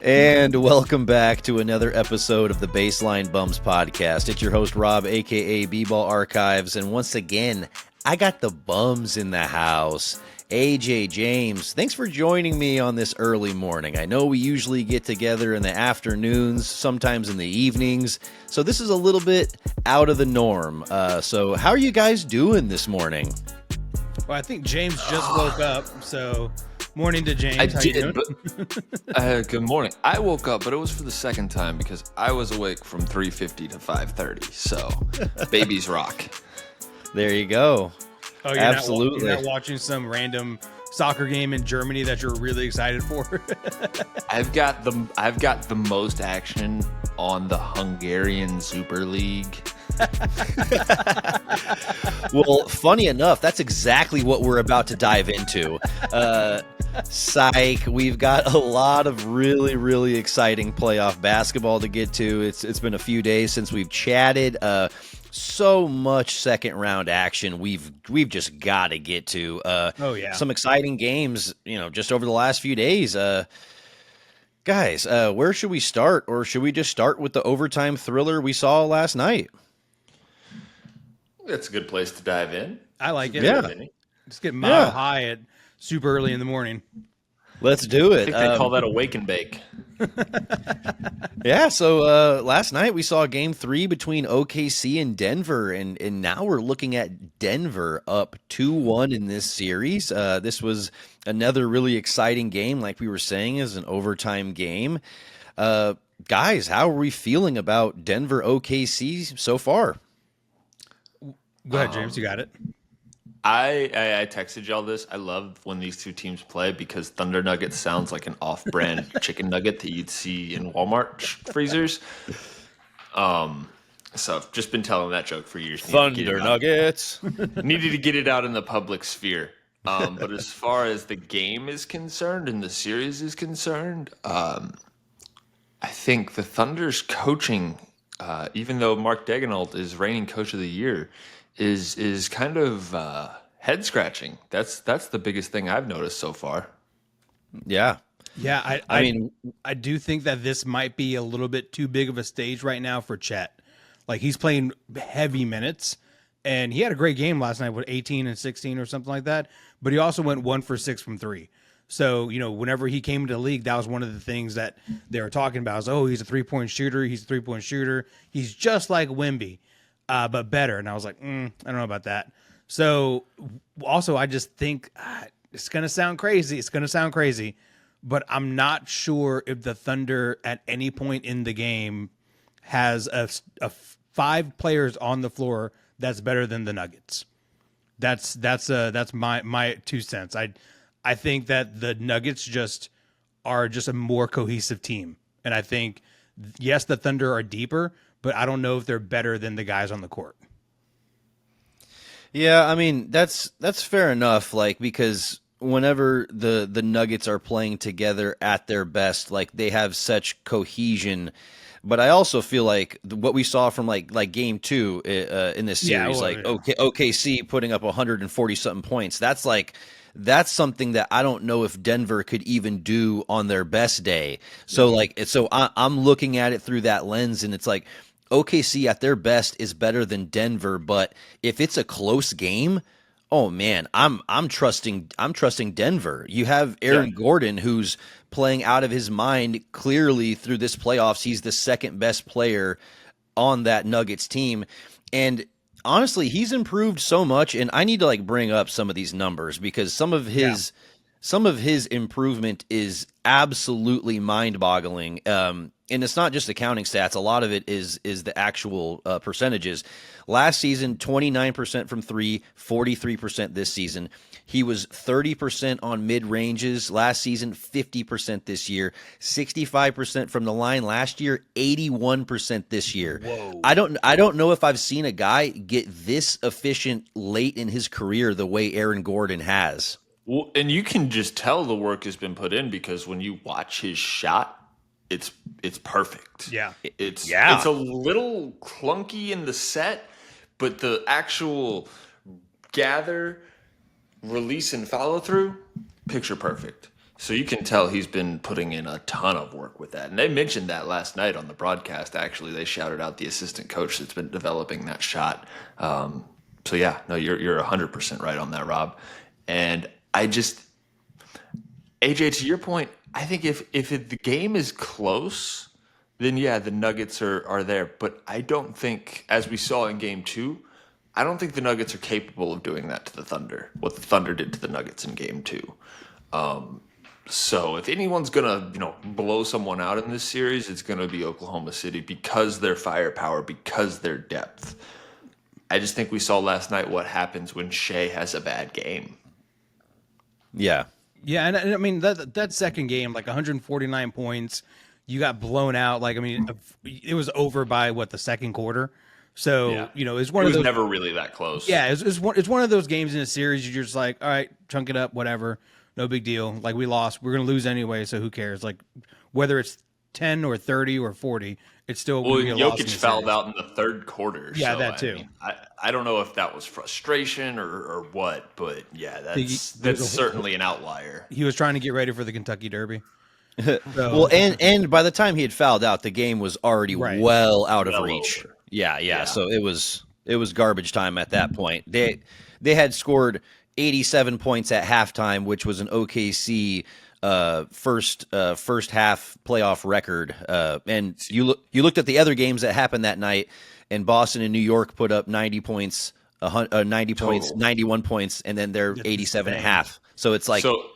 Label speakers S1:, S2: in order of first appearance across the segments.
S1: And welcome back to another episode of the Baseline Bums podcast. It's your host, Rob, a.k.a. B-Ball Archives. And once again, I got the bums in the house. AJ James, thanks for joining me on this early morning. I know we usually get together in the afternoons, sometimes in the evenings. So this is a little bit out of the norm. So how are you guys doing this morning?
S2: Well, I think James just woke up, so morning to James.
S3: I
S2: How
S3: did,
S2: you doing?
S3: but good morning. I woke up, but it was for the second time because I was awake from 3:50 to 5:30. So, babies rock.
S1: There you go.
S2: Oh,
S1: Absolutely.
S2: You're not watching some random soccer game in Germany that you're really excited for.
S3: I've got the most action on the Hungarian Super League.
S1: Well, funny enough, that's exactly what we're about to dive into. Psych, we've got a lot of really, really exciting playoff basketball to get to. It's been a few days since we've chatted. So much second round action we've just got to get to.
S2: Oh yeah,
S1: some exciting games, just over the last few days. Guys, where should we start, or should we just start with the overtime thriller we saw last night?
S3: That's a good place to dive in.
S2: I like it.
S1: Yeah.
S2: Just get mile high at super early in the morning.
S1: Let's do it.
S3: I think they call that a wake and bake.
S1: Yeah, so last night we saw Game 3 between OKC and Denver, and now we're looking at Denver up 2-1 in this series. This was another really exciting game, like we were saying, as an overtime game. Guys, how are we feeling about Denver OKC so far?
S2: Go ahead, James. You got it.
S3: I texted y'all this. I love when these two teams play because Thunder Nuggets sounds like an off-brand chicken nugget that you'd see in Walmart freezers. So I've just been telling that joke for years.
S1: Thunder Nuggets.
S3: Needed to get it out in the public sphere. But as far as the game is concerned and the series is concerned, I think the Thunder's coaching, even though Mark Daigneault is reigning coach of the year, is kind of head scratching. That's the biggest thing I've noticed so far.
S1: Yeah.
S2: Yeah, I mean, I do think that this might be a little bit too big of a stage right now for Chet. Like, he's playing heavy minutes, and he had a great game last night with 18 and 16 or something like that, but he also went 1 for 6 from 3. So, whenever he came into the league, that was one of the things that they were talking about is, he's a three-point shooter. He's a three-point shooter. He's just like Wemby. But better. And I was like, I don't know about that. So also, I just think it's going to sound crazy. But I'm not sure if the Thunder at any point in the game has a 5 players on the floor that's better than the Nuggets. That's my 2 cents. I think that the Nuggets are a more cohesive team. And I think, yes, the Thunder are deeper, but I don't know if they're better than the guys on the court.
S1: Yeah, I mean, that's fair enough, because whenever the Nuggets are playing together at their best, they have such cohesion. But I also feel like what we saw from like Game 2 in this series, OKC putting up 140 something points. That's something that I don't know if Denver could even do on their best day. So I'm looking at it through that lens, and it's like OKC at their best is better than Denver, but if it's a close game, oh man, I'm trusting Denver. You have Aaron Gordon, who's playing out of his mind. Clearly through this playoffs, he's the second best player on that Nuggets team, and honestly, he's improved so much. And I need to bring up some of these numbers because some of his improvement is absolutely mind-boggling. And it's not just the counting stats. A lot of it is the actual percentages. Last season, 29% from 3, 43% this season. He was 30% on mid-ranges last season, 50% this year, 65% from the line last year, 81% this year.
S2: Whoa.
S1: I don't know if I've seen a guy get this efficient late in his career the way Aaron Gordon has.
S3: Well, and you can just tell the work has been put in because when you watch his shot, it's perfect.
S2: Yeah.
S3: It's a little clunky in the set, but the actual gather, release, and follow through, picture perfect. So you can tell he's been putting in a ton of work with that. And they mentioned that last night on the broadcast, actually. They shouted out the assistant coach that's been developing that shot. So yeah, no, you're 100% right on that, Rob. And I just AJ, to your point, I think if the game is close, then yeah, the Nuggets are there. But I don't think, as we saw in Game 2, I don't think the Nuggets are capable of doing that to the Thunder. What the Thunder did to the Nuggets in Game 2. So if anyone's gonna blow someone out in this series, it's gonna be Oklahoma City because their firepower, because their depth. I just think we saw last night what happens when Shea has a bad game.
S1: Yeah.
S2: Yeah, and I mean that second game, like 149 points, you got blown out. Like I mean, it was over by the second quarter. So
S3: Yeah.
S2: it's one
S3: It
S2: of
S3: was
S2: those.
S3: never really that close.
S2: Yeah, it's one of those games in a series. You're just like, all right, chunk it up, whatever, no big deal. Like we lost, we're gonna lose anyway, so who cares? Like whether it's 10 or 30 or 40, it's still
S3: Well,
S2: gonna be a loss in
S3: Jokic
S2: the
S3: fouled
S2: series.
S3: out in the third quarter.
S2: Yeah,
S3: So,
S2: that
S3: I
S2: too.
S3: mean, I don't know if that was frustration or what, but yeah, that's
S2: There's a-
S3: certainly an outlier.
S2: He was trying to get ready for the Kentucky Derby.
S1: Well, and by the time he had fouled out, the game was already
S2: Right.
S1: well out of
S3: Well
S1: reach.
S3: over.
S1: Yeah.
S3: Yeah.
S1: So it was garbage time at that point. They had scored 87 points at halftime, which was an OKC first half playoff record. And you looked at the other games that happened that night, and Boston and New York put up 90 points, 90 points,
S3: Total.
S1: 91 points, and then they're 87 and a
S2: insane.
S1: half. So it's like
S3: So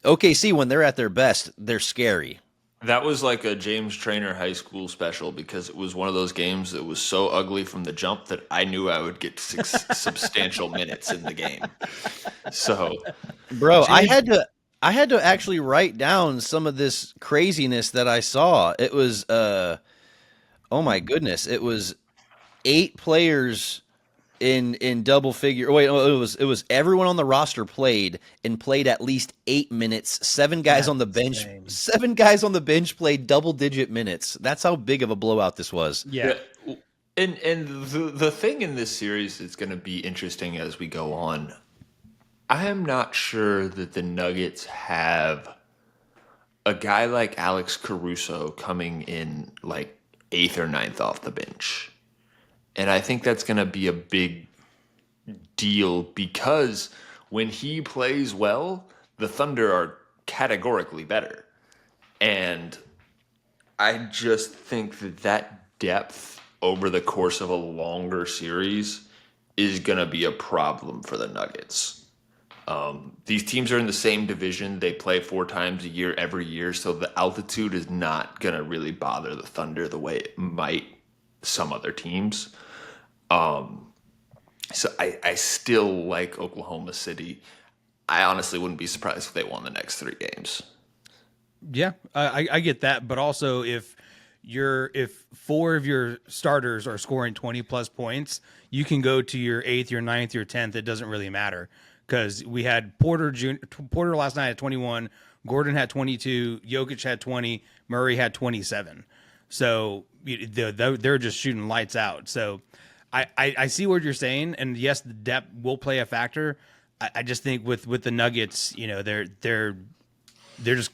S1: OKC, when they're at their best, they're scary.
S3: that was like a James Trainer high school special because it was one of those games that was so ugly from the jump that I knew I would get substantial minutes in the game. So
S1: Bro, I had to actually write down some of this craziness that I saw. It was oh my goodness, it was 8 players in double figure. Wait, it was everyone on the roster played at least 8 minutes. 7 guys on the bench.
S2: insane.
S1: 7 guys on the bench played double digit minutes. That's how big of a blowout this was.
S2: Yeah.
S3: And the thing in this series that's going to be interesting as we go on, I am not sure that the Nuggets have a guy like Alex Caruso coming in like 8th or ninth off the bench. And I think that's going to be a big deal because when he plays well, the Thunder are categorically better. And I just think that depth over the course of a longer series is going to be a problem for the Nuggets. These teams are in the same division. They play 4 times a year every year, so the altitude is not going to really bother the Thunder the way it might some other teams. So I still like Oklahoma City. I honestly wouldn't be surprised if they won the next 3 games.
S2: Yeah, I get that, but also if 4 of your starters are scoring 20 plus points, you can go to your 8th, your 9th, your 10th. It doesn't really matter because we had Porter last night at 21, Gordon had 22, Jokic had 20, Murray had 27. So they're just shooting lights out. So I see what you're saying, and yes, the depth will play a factor. I just think with the Nuggets, they're just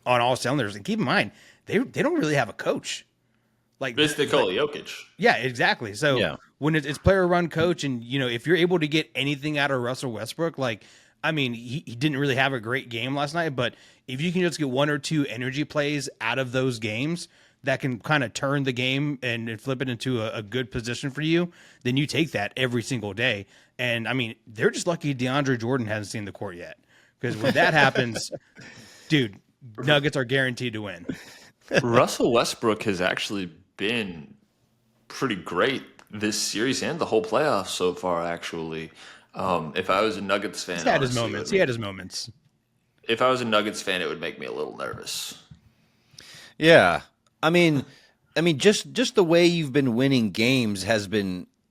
S2: on all cylinders. And keep in mind, they don't really have a coach. Like
S3: It's Nikola Jokic.
S2: yeah, exactly. So
S1: Yeah.
S2: when it's player run coach, and if you're able to get anything out of Russell Westbrook, like I mean, he didn't really have a great game last night, but if you can just get 1 or 2 energy plays out of those games that can kind of turn the game and flip it into a good position for you, then you take that every single day. And I mean, they're just lucky DeAndre Jordan hasn't seen the court yet, because when that happens, dude, Nuggets are guaranteed to win.
S3: Russell Westbrook has actually been pretty great this series and the whole playoffs so far, actually. If I was a Nuggets fan,
S2: He had his
S3: honestly,
S2: moments. He had his moments.
S3: if I was a Nuggets fan, it would make me a little nervous.
S1: Yeah. I mean just the way you've been winning games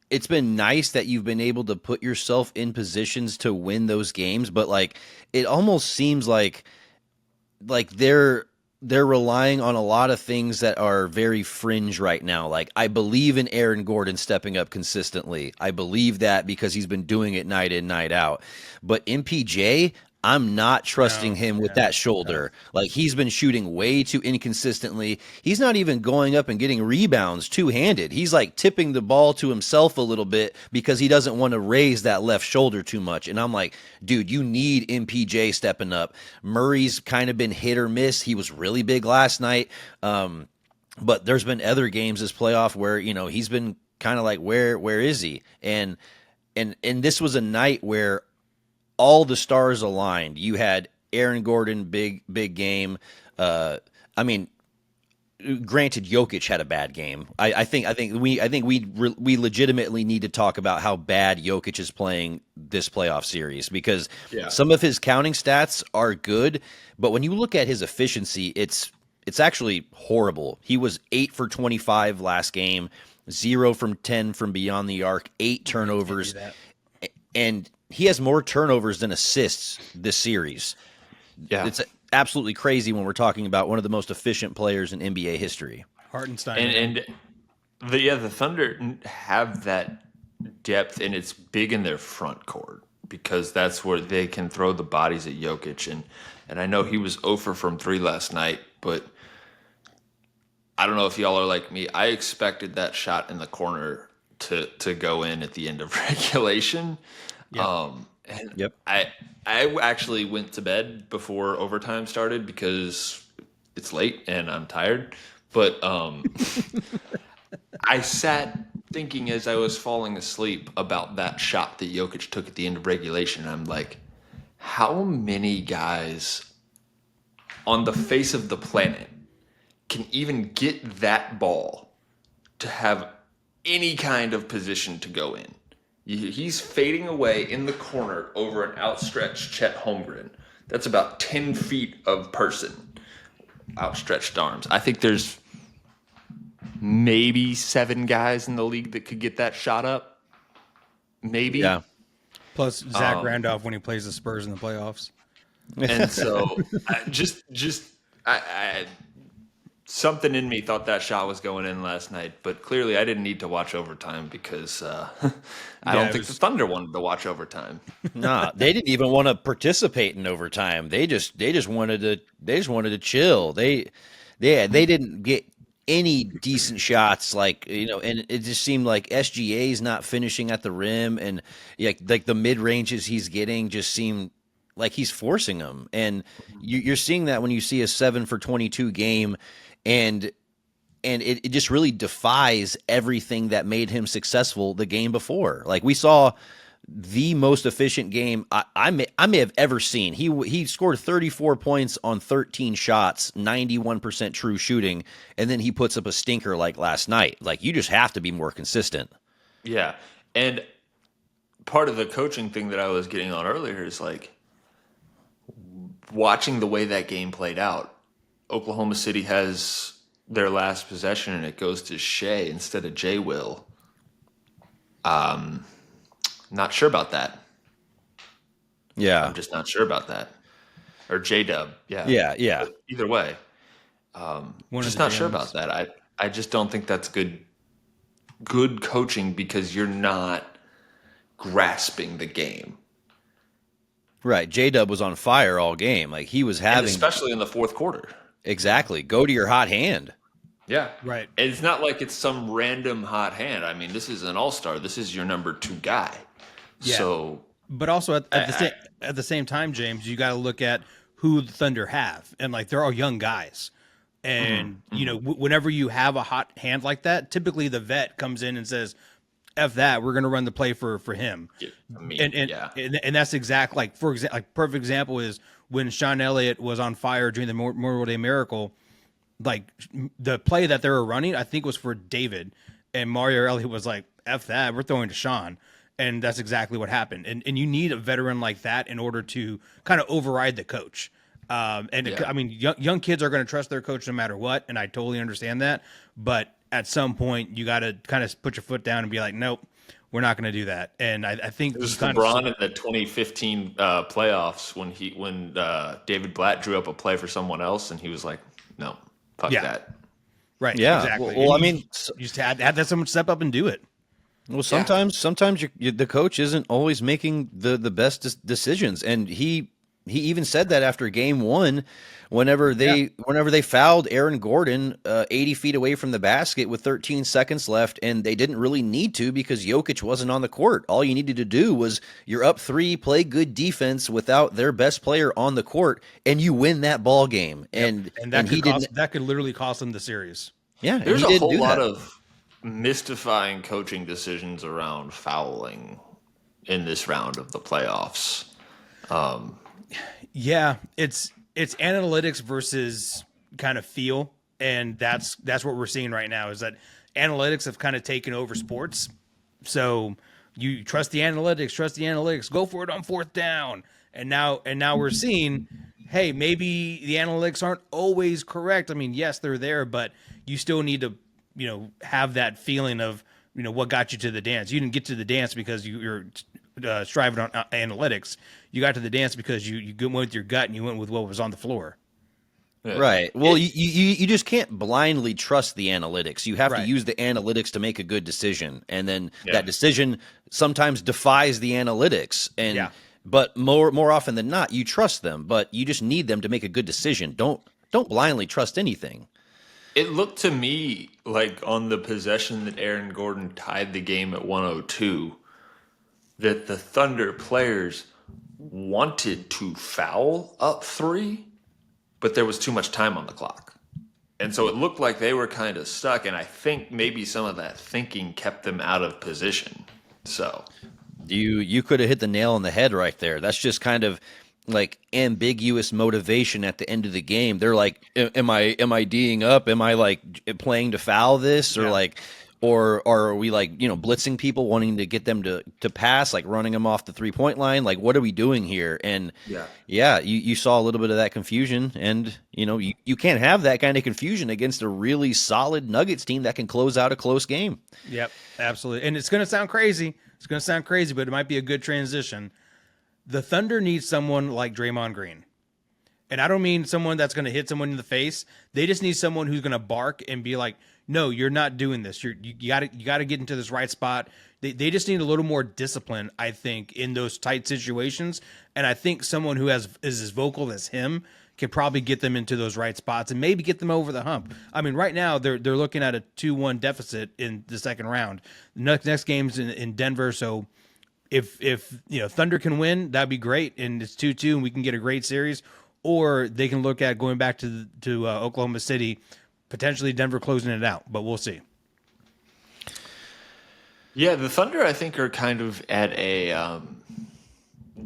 S1: it's been nice that you've been able to put yourself in positions to win those games, but like it almost seems like they're relying on a lot of things that are very fringe right now. Like I believe in Aaron Gordon stepping up consistently. I believe that because he's been doing it night in, night out. But MPJ, I'm not trusting him with
S2: yeah,
S1: that shoulder. Like he's been shooting way too inconsistently. He's not even going up and getting rebounds two-handed. He's like tipping the ball to himself a little bit because he doesn't want to raise that left shoulder too much. And I'm like, dude, you need MPJ stepping up. Murray's kind of been hit or miss. He was really big last night. But there's been other games this playoff where, he's been kind of like, where is he? And this was a night where all the stars aligned. You had Aaron Gordon, big game. I mean, granted, Jokic had a bad game. I think we legitimately need to talk about how bad Jokic is playing this playoff series because some of his counting stats are good, but when you look at his efficiency, it's actually horrible. He was 8 for 25 last game, 0 from 10 from beyond the arc, 8 turnovers, and he has more turnovers than assists this series.
S3: Yeah.
S1: It's absolutely crazy when we're talking about one of the most efficient players in NBA history.
S2: Hartenstein.
S3: And the Thunder have that depth, and it's big in their front court because that's where they can throw the bodies at Jokic. And I know he was 0 from 3 last night, but I don't know if y'all are like me. I expected that shot in the corner to go in at the end of regulation.
S1: Yep.
S3: I actually went to bed before overtime started because it's late and I'm tired. But I sat thinking as I was falling asleep about that shot that Jokic took at the end of regulation. And I'm like, how many guys on the face of the planet can even get that ball to have any kind of position to go in? He's fading away in the corner over an outstretched Chet Holmgren. That's about 10 feet of person, outstretched arms. I think there's maybe 7 guys in the league that could get that shot up. Maybe.
S1: Yeah.
S2: Plus Zach Randolph when he plays the Spurs in the playoffs.
S3: And so I something in me thought that shot was going in last night, but clearly I didn't need to watch overtime because I don't think the Thunder wanted to watch overtime.
S1: Nah, they didn't even want to participate in overtime. They just wanted to chill. They didn't get any decent shots, and it just seemed like SGA's not finishing at the rim, and like the mid ranges he's getting just seemed like he's forcing them, and you're seeing that when you see a 7 for 22 game. And it just really defies everything that made him successful the game before. Like we saw the most efficient game I may have ever seen. He scored 34 points on 13 shots, 91% true shooting, and then he puts up a stinker like last night. Like you just have to be more consistent.
S3: Yeah, and part of the coaching thing that I was getting on earlier is like watching the way that game played out. Oklahoma City has their last possession and it goes to Shea instead of J. Will. Not sure about that.
S1: Yeah.
S3: I'm just not sure about that. Or J Dub. Yeah.
S1: Yeah.
S3: But either way. Just not sure about that. I just don't think that's good coaching because you're not grasping the game.
S1: Right. J Dub was on fire all game. Like he was having,
S3: and especially in the fourth quarter.
S1: Exactly. Go to your hot hand.
S3: Yeah.
S2: Right.
S3: And it's not like it's some random hot hand. I mean, this is an all-star. This is your number 2 guy. Yeah. So,
S2: but also at the same time, James, you got to look at who the Thunder have, and like they're all young guys. And whenever you have a hot hand like that, typically the vet comes in and says, "F that, we're going to run the play for him." And that's exactly like perfect example is when Sean Elliott was on fire during the Memorial Day Miracle. Like the play that they were running, I think was for David, and Mario Elliott was like, "F that, we're throwing to Sean," and that's exactly what happened. And you need a veteran like that in order to kind of override the coach. I mean, young kids are going to trust their coach no matter what, and I totally understand that. But at some point, you got to kind of put your foot down and be like, "Nope, we're not going to do that." And I think
S3: it was LeBron in the 2015 playoffs when David Blatt drew up a play for someone else, and he was like, "No, fuck that."
S2: Right.
S1: Yeah.
S2: Exactly.
S1: Well, I mean,
S2: you just had that someone step up and do it.
S1: Well, sometimes the coach isn't always making the best decisions, and he he even said that after game one, whenever
S2: Yeah.
S1: they fouled Aaron Gordon 80 feet away from the basket with 13 seconds left, and they didn't really need to because Jokic wasn't on the court. All you needed to do was you're up 3, play good defense without their best player on the court, and you win that ball game.
S2: Yep. And that could
S1: He didn't.
S2: that could literally cost them the series.
S1: Yeah, and
S3: There's
S1: he
S3: a
S1: didn't
S3: whole
S1: do
S3: lot
S1: that.
S3: of mystifying coaching decisions around fouling in this round of the playoffs.
S2: Yeah, it's analytics versus kind of feel, and that's what we're seeing right now is that analytics have kind of taken over sports. So you trust the analytics, go for it on fourth down. And now we're seeing, hey, maybe the analytics aren't always correct. I mean, yes, they're there, but you still need to, have that feeling of, what got you to the dance. You didn't get to the dance because you're striving on analytics. You got to the dance because you went with your gut and you went with what was on the floor.
S3: Yeah.
S1: Right. Well, you just can't blindly trust the analytics. You have
S2: Right.
S1: to use the analytics to make a good decision, and then
S3: Yeah.
S1: that decision sometimes defies the analytics. And
S2: Yeah.
S1: but more often than not, you trust them, but you just need them to make a good decision. Don't blindly trust anything.
S3: It looked to me like on the possession that Aaron Gordon tied the game at 102, that the Thunder players wanted to foul up 3, but there was too much time on the clock. And so it looked like they were kind of stuck, and I think maybe some of that thinking kept them out of position. So,
S1: You could have hit the nail on the head right there. That's just kind of like ambiguous motivation at the end of the game. They're like, am I D'ing up? Am I like playing to foul this, or
S2: Yeah.
S1: like, or are we like blitzing people, wanting to get them to pass, like running them off the 3-point line? Like, what are we doing here? And yeah, you saw a little bit of that confusion, and you can't have that kind of confusion against a really solid Nuggets team that can close out a close game.
S2: Yep, absolutely. And it's going to sound crazy. But it might be a good transition. The Thunder needs someone like Draymond Green. And I don't mean someone that's going to hit someone in the face. They just need someone who's going to bark and be like, "No, you're not doing this. You got to get into this right spot." They just need a little more discipline, I think, in those tight situations. And I think someone who is as vocal as him can probably get them into those right spots and maybe get them over the hump. I mean, right now they're looking at a 2-1 deficit in the second round. Next game's in Denver, so if Thunder can win, that'd be great, and it's 2-2, and we can get a great series. Or they can look at going back to Oklahoma City, potentially Denver closing it out, but we'll see.
S3: yeah, the Thunder, I think, are kind of at a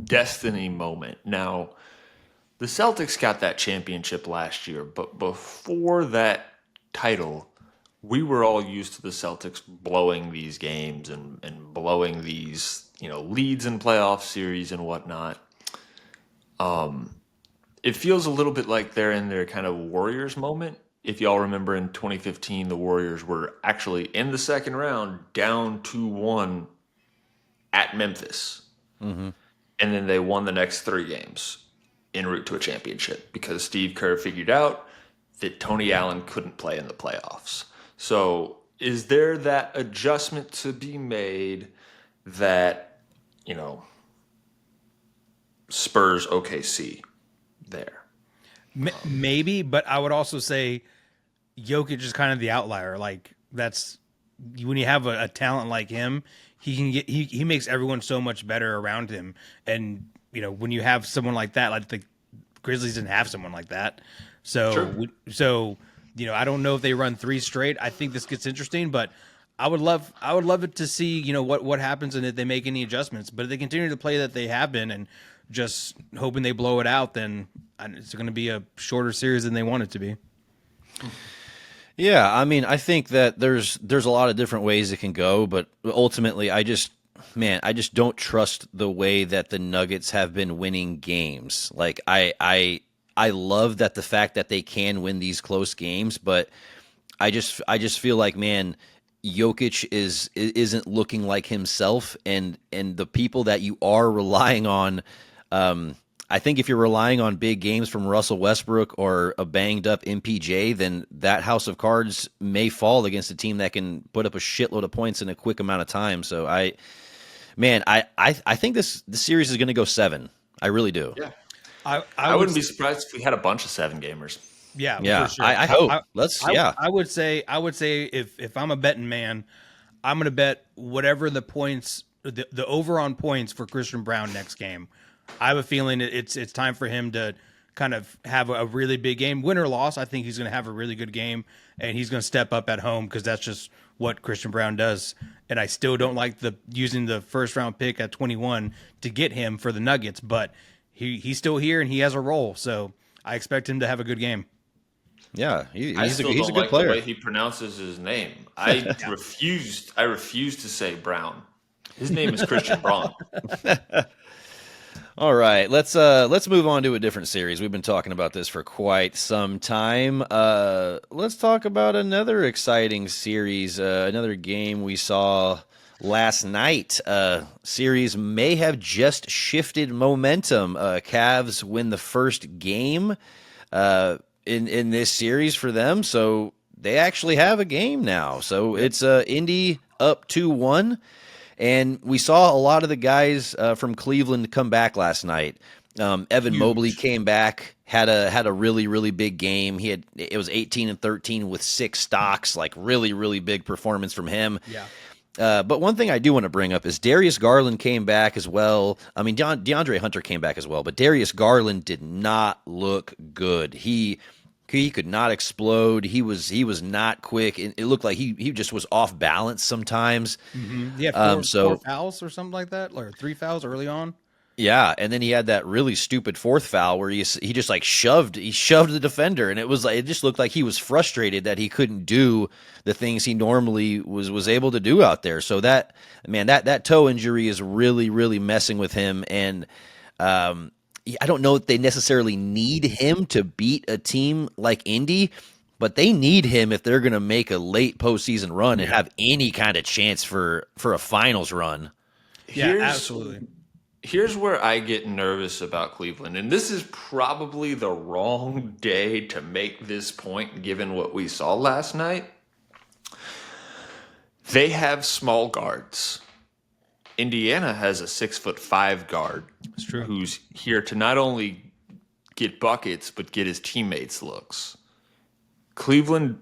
S3: destiny moment. Now, the Celtics got that championship last year, but before that title, we were all used to the Celtics blowing these games and blowing these, leads in playoff series and whatnot. It feels a little bit like they're in their kind of Warriors moment. If y'all remember in 2015, the Warriors were actually in the second round down 2-1 at Memphis. And then they won the next 3 games en route to a championship because Steve Kerr figured out that Tony Allen couldn't play in the playoffs. So is there that adjustment to be made that, Spurs OKC there?
S2: Maybe, but I would also say Jokic is kind of the outlier. Like, that's when you have a talent like him, he makes everyone so much better around him. And when you have someone like that, like the Grizzlies didn't have someone like that. So I don't know if they run 3 straight. I think this gets interesting, but I would love it to see what happens and if they make any adjustments. But if they continue to play that they have been and just hoping they blow it out, then it's going to be a shorter series than they want it to be.
S1: Yeah, I mean, I think that there's a lot of different ways it can go, but ultimately, I just don't trust the way that the Nuggets have been winning games. Like, I love that the fact that they can win these close games, but I just feel like, man, Jokic isn't looking like himself, and the people that you are relying on. I think if you're relying on big games from Russell Westbrook or a banged up MPJ, then that house of cards may fall against a team that can put up a shitload of points in a quick amount of time. So I think this series is going to go 7. I really do.
S3: Yeah.
S2: I
S3: I
S2: would
S3: wouldn't be surprised if we had a bunch of 7-gamers.
S2: yeah, for
S1: Yeah,
S2: sure.
S1: I hope.
S2: I,
S1: Let's
S2: I
S1: yeah.
S2: I would say if I'm a betting man, I'm going to bet whatever the points the over on points for Christian Brown next game. I have a feeling it's time for him to kind of have a really big game, win or loss. I think he's going to have a really good game, and he's going to step up at home because that's just what Christian Brown does. And I still don't like the using the first round pick at 21 to get him for the Nuggets, but he's still here and he has a role, so I expect him to have a good game.
S1: Yeah,
S3: I still
S1: he's a
S3: don't
S1: good
S3: like the
S1: player.
S3: way he pronounces his name. I refused to say Brown. His name is Christian Braun.
S1: All right, let's move on to a different series. We've been talking about this for quite some time. Let's talk about another exciting series, another game we saw last night. Series may have just shifted momentum. Cavs win the first game in this series for them, so they actually have a game now. So it's Indy up 2-1. And we saw a lot of the guys from Cleveland come back last night. Evan Mobley came back, had a really big game. It was 18 and 13 with 6 stocks, like really big performance from him.
S2: Yeah.
S1: But one thing I do want to bring up is Darius Garland came back as well. I mean, DeAndre Hunter came back as well, but Darius Garland did not look good. He could not explode. He was not quick. It looked like he just was off balance sometimes.
S2: Yeah, four fouls or something like that, or 3 fouls early on.
S1: Yeah, and then he had that really stupid fourth foul where he just like shoved the defender, and it just looked like he was frustrated that he couldn't do the things he normally was able to do out there. So that toe injury is really messing with him, and I don't know if they necessarily need him to beat a team like Indy, but they need him if they're going to make a late postseason run and have any kind of chance for a finals run.
S2: Yeah, absolutely.
S3: Here's where I get nervous about Cleveland, and this is probably the wrong day to make this point given what we saw last night. They have small guards. Indiana has a 6'5" guard
S2: It's true.
S3: who's here to not only get buckets but get his teammates looks. Cleveland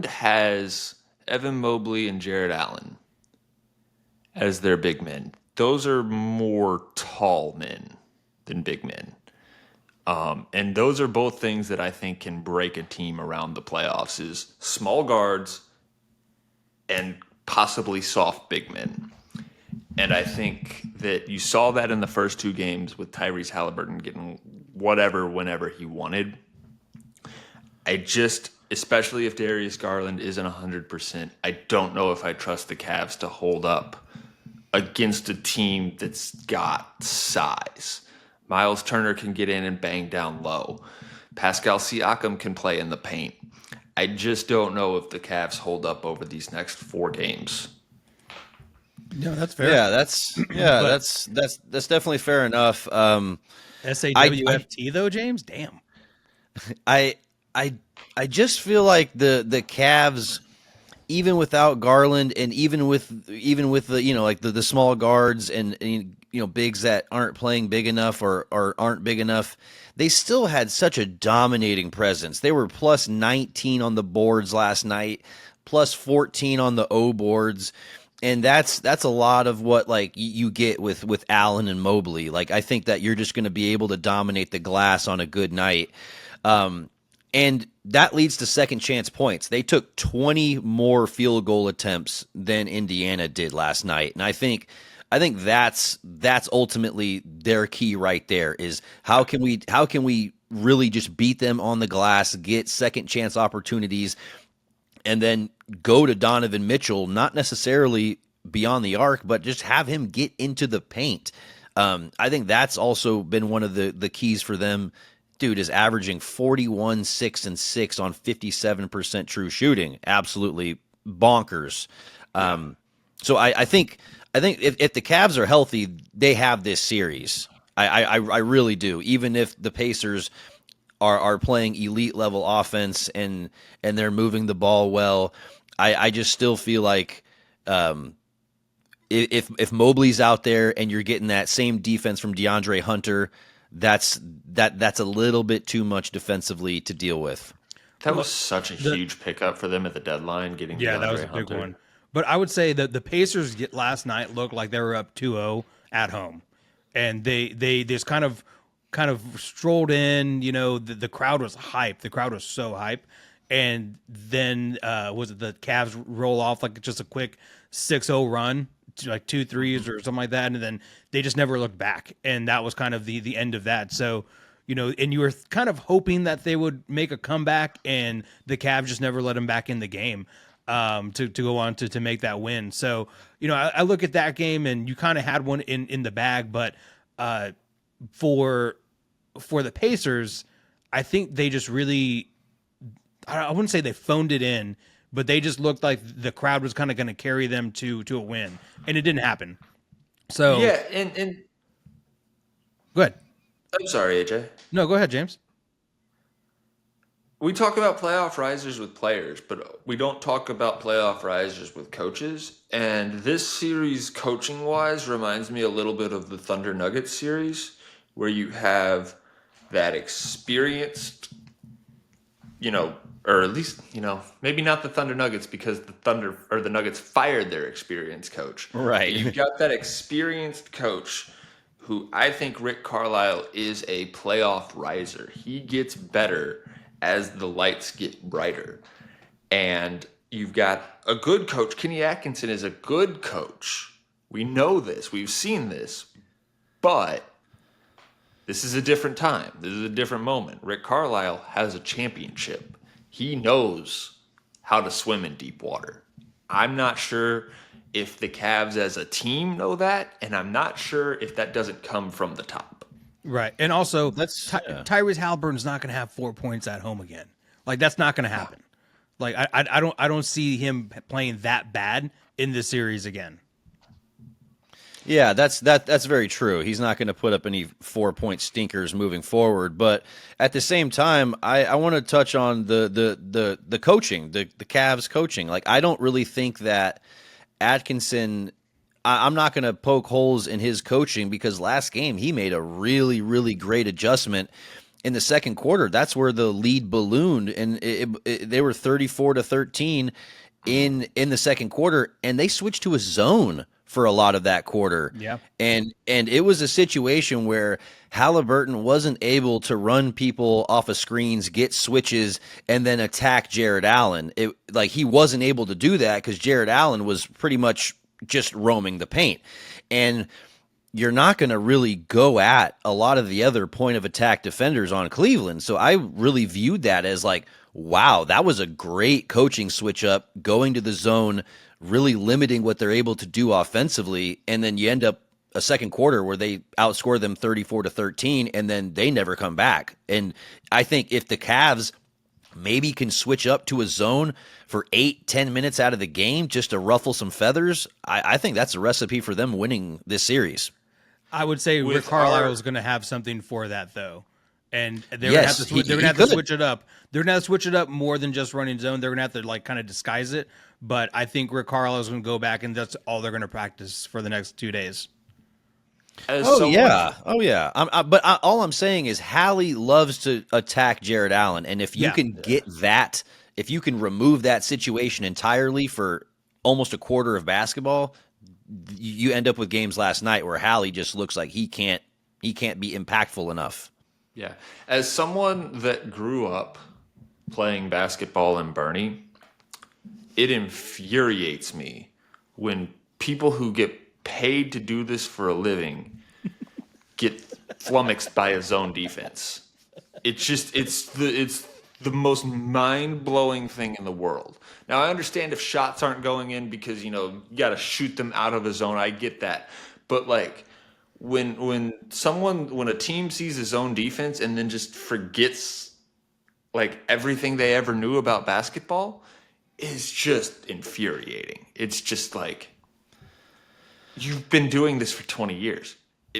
S3: has Evan Mobley and Jared Allen as their big men. Those are more tall men than big men. And those are both things that I think can break a team around the playoffs is small guards and possibly soft big men. And I think that you saw that in the first 2 games with Tyrese Halliburton getting whatever whenever he wanted. Especially if Darius Garland isn't 100%, I don't know if I trust the Cavs to hold up against a team that's got size. Miles Turner can get in and bang down low. Pascal Siakam can play in the paint. I just don't know if the Cavs hold up over these next 4 games.
S2: No, that's fair.
S1: Yeah, that's definitely fair enough.
S2: SAWFT though, James. Damn.
S1: I I just feel like the Cavs, even without Garland and even with the like the small guards and bigs that aren't playing big enough or aren't big enough, they still had such a dominating presence. They were plus 19 on the boards last night, plus 14 on the O boards. And that's a lot of what like you get with Allen and Mobley. Like I think that you're just going to be able to dominate the glass on a good night. And that leads to second chance points. They took 20 more field goal attempts than Indiana did last night. And I think that's ultimately their key right there is how can we really just beat them on the glass, get second chance opportunities, and then go to Donovan Mitchell, not necessarily beyond the arc, but just have him get into the paint. I think that's also been one of the keys for them. Dude is averaging 41, 6, and 6 on 57% true shooting. Absolutely bonkers. So I think if the Cavs are healthy, they have this series. I really do. Even if the Pacers are playing elite level offense and they're moving the ball well, I just still feel like if Mobley's out there and you're getting that same defense from DeAndre Hunter, that's a little bit too much defensively to deal with.
S3: That was such a
S2: the
S3: huge pickup for them at the deadline, getting
S2: Yeah, that was
S3: DeAndre
S2: a big
S3: Hunter.
S2: one. But I would say that the Pacers last night looked like they were up 2-0 at home, and they just kind of strolled in. You know, the crowd was hype. The crowd was so hype, and then was it the Cavs roll off like just a quick 6-0 run, like 2 threes or something like that, and then they just never looked back, and that was kind of the end of that. So. You know, and you were kind of hoping that they would make a comeback, and the Cavs just never let them back in the game to go on to make that win. So, you know, I look at that game, and you kind of had one in the bag, but for the Pacers, I think they just really, I wouldn't say they phoned it in, but they just looked like the crowd was kind of going to carry them to a win, and it didn't happen. So,
S3: Yeah, and
S2: go ahead.
S3: I'm sorry, AJ.
S2: No, go ahead, James.
S3: We talk about playoff risers with players, but we don't talk about playoff risers with coaches. And this series, coaching wise, reminds me a little bit of the Thunder Nuggets series, where you have that experienced, or at least, maybe not the Thunder Nuggets because the Thunder or the Nuggets fired their experienced coach.
S1: Right.
S3: You've got that experienced coach who I think Rick Carlisle is a playoff riser. He gets better as the lights get brighter. And you've got a good coach. Kenny Atkinson is a good coach. We know this. We've seen this. But this is a different time. This is a different moment. Rick Carlisle has a championship. He knows how to swim in deep water. I'm not sure if the Cavs as a team know that, and I'm not sure if that doesn't come from the top.
S2: Right. And also,
S1: Yeah.
S2: Tyrese Halliburton's not going to have 4 points at home again. Like, that's not going to happen. Like, I don't see him playing that bad in this series again.
S1: Yeah, that's very true. He's not going to put up any 4-point stinkers moving forward. But at the same time, I want to touch on the coaching, the Cavs coaching. Like, I don't really think that Atkinson. I'm not going to poke holes in his coaching because last game he made a really, really great adjustment in the second quarter. That's where the lead ballooned, and they were 34-13 in the second quarter, and they switched to a zone for a lot of that quarter.
S2: Yeah.
S1: And it was a situation where Halliburton wasn't able to run people off of screens, get switches, and then attack Jared Allen. He wasn't able to do that because Jared Allen was pretty much just roaming the paint. And you're not going to really go at a lot of the other point of attack defenders on Cleveland. So I really viewed that as like, wow, that was a great coaching switch up, going to the zone, really limiting what they're able to do offensively. And then you end up a second quarter where they outscore them 34-13, and then they never come back. And I think if the Cavs maybe can switch up to a zone for 8-10 minutes out of the game just to ruffle some feathers, I think that's a recipe for them winning this series.
S2: I would say
S3: With
S2: Rick Carlisle is going to have something for that, though. And they're
S1: Yes,
S2: going to
S1: he
S2: have to
S1: could.
S2: switch it up. They're going to have to switch it up more than just running zone. They're going to have to like kind of disguise it. But I think Rick Carlisle is going to go back, and that's all they're going to practice for the next 2 days.
S1: Oh yeah. All I'm saying is Hallie loves to attack Jared Allen, and if you
S2: Yeah.
S1: can get that, if you can remove that situation entirely for almost a quarter of basketball, you end up with games last night where Hallie just looks like he can't be impactful enough.
S3: Yeah. As someone that grew up playing basketball in Bernie, it infuriates me when people who get paid to do this for a living get flummoxed by a zone defense. It's the most mind-blowing thing in the world. Now I understand if shots aren't going in because you got to shoot them out of a zone. I get that. But like when a team sees a zone defense and then just forgets like everything they ever knew about basketball, is just infuriating. It's just like, you've been doing this for 20 years.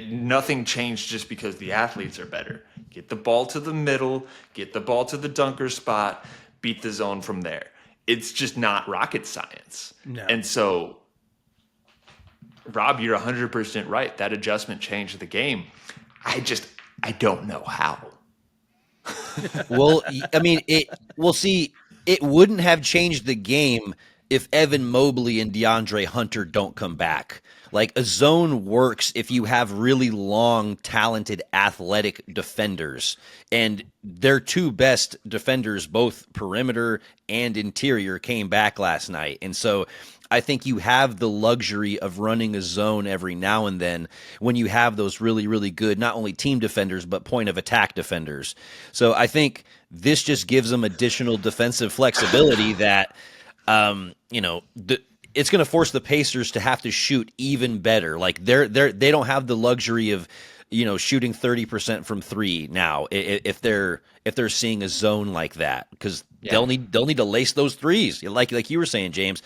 S3: Nothing changed just because the athletes are better. Get the ball to the middle, get the ball to the dunker spot, beat the zone from there. It's just not rocket science.
S2: No.
S3: And so Rob, you're 100% right. That adjustment changed the game. I don't know how.
S1: Well, I mean, we'll see. It wouldn't have changed the game if Evan Mobley and DeAndre Hunter don't come back. Like a zone works if you have really long, talented, athletic defenders, and their two best defenders, both perimeter and interior, came back last night, and so I think you have the luxury of running a zone every now and then when you have those really, really good, not only team defenders, but point of attack defenders. So I think this just gives them additional defensive flexibility that, it's going to force the Pacers to have to shoot even better. Like they don't have the luxury of, shooting 30% from three now if they're seeing a zone like that, because they'll need to lace those threes like you were saying, James.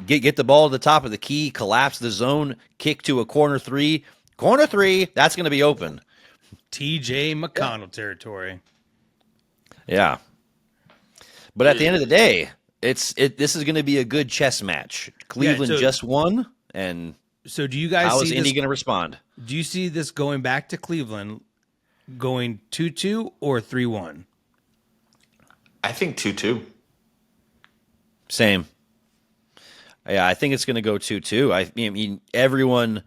S1: Get the ball to the top of the key, collapse the zone, kick to a corner three. Corner three, that's going to be open.
S2: TJ McConnell territory.
S1: Yeah. But at the end of the day, this is going to be a good chess match. Cleveland just won, and
S2: so do you guys
S1: how
S2: see
S1: is Indy going to respond?
S2: Do you see this going back to Cleveland, going 2-2 or 3-1?
S3: I think 2-2.
S1: Same. Yeah, I think it's going to go 2-2. I mean, everyone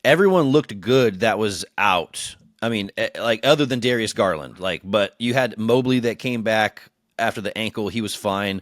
S1: looked good that was out. I mean, like other than Darius Garland, but you had Mobley that came back after the ankle. He was fine.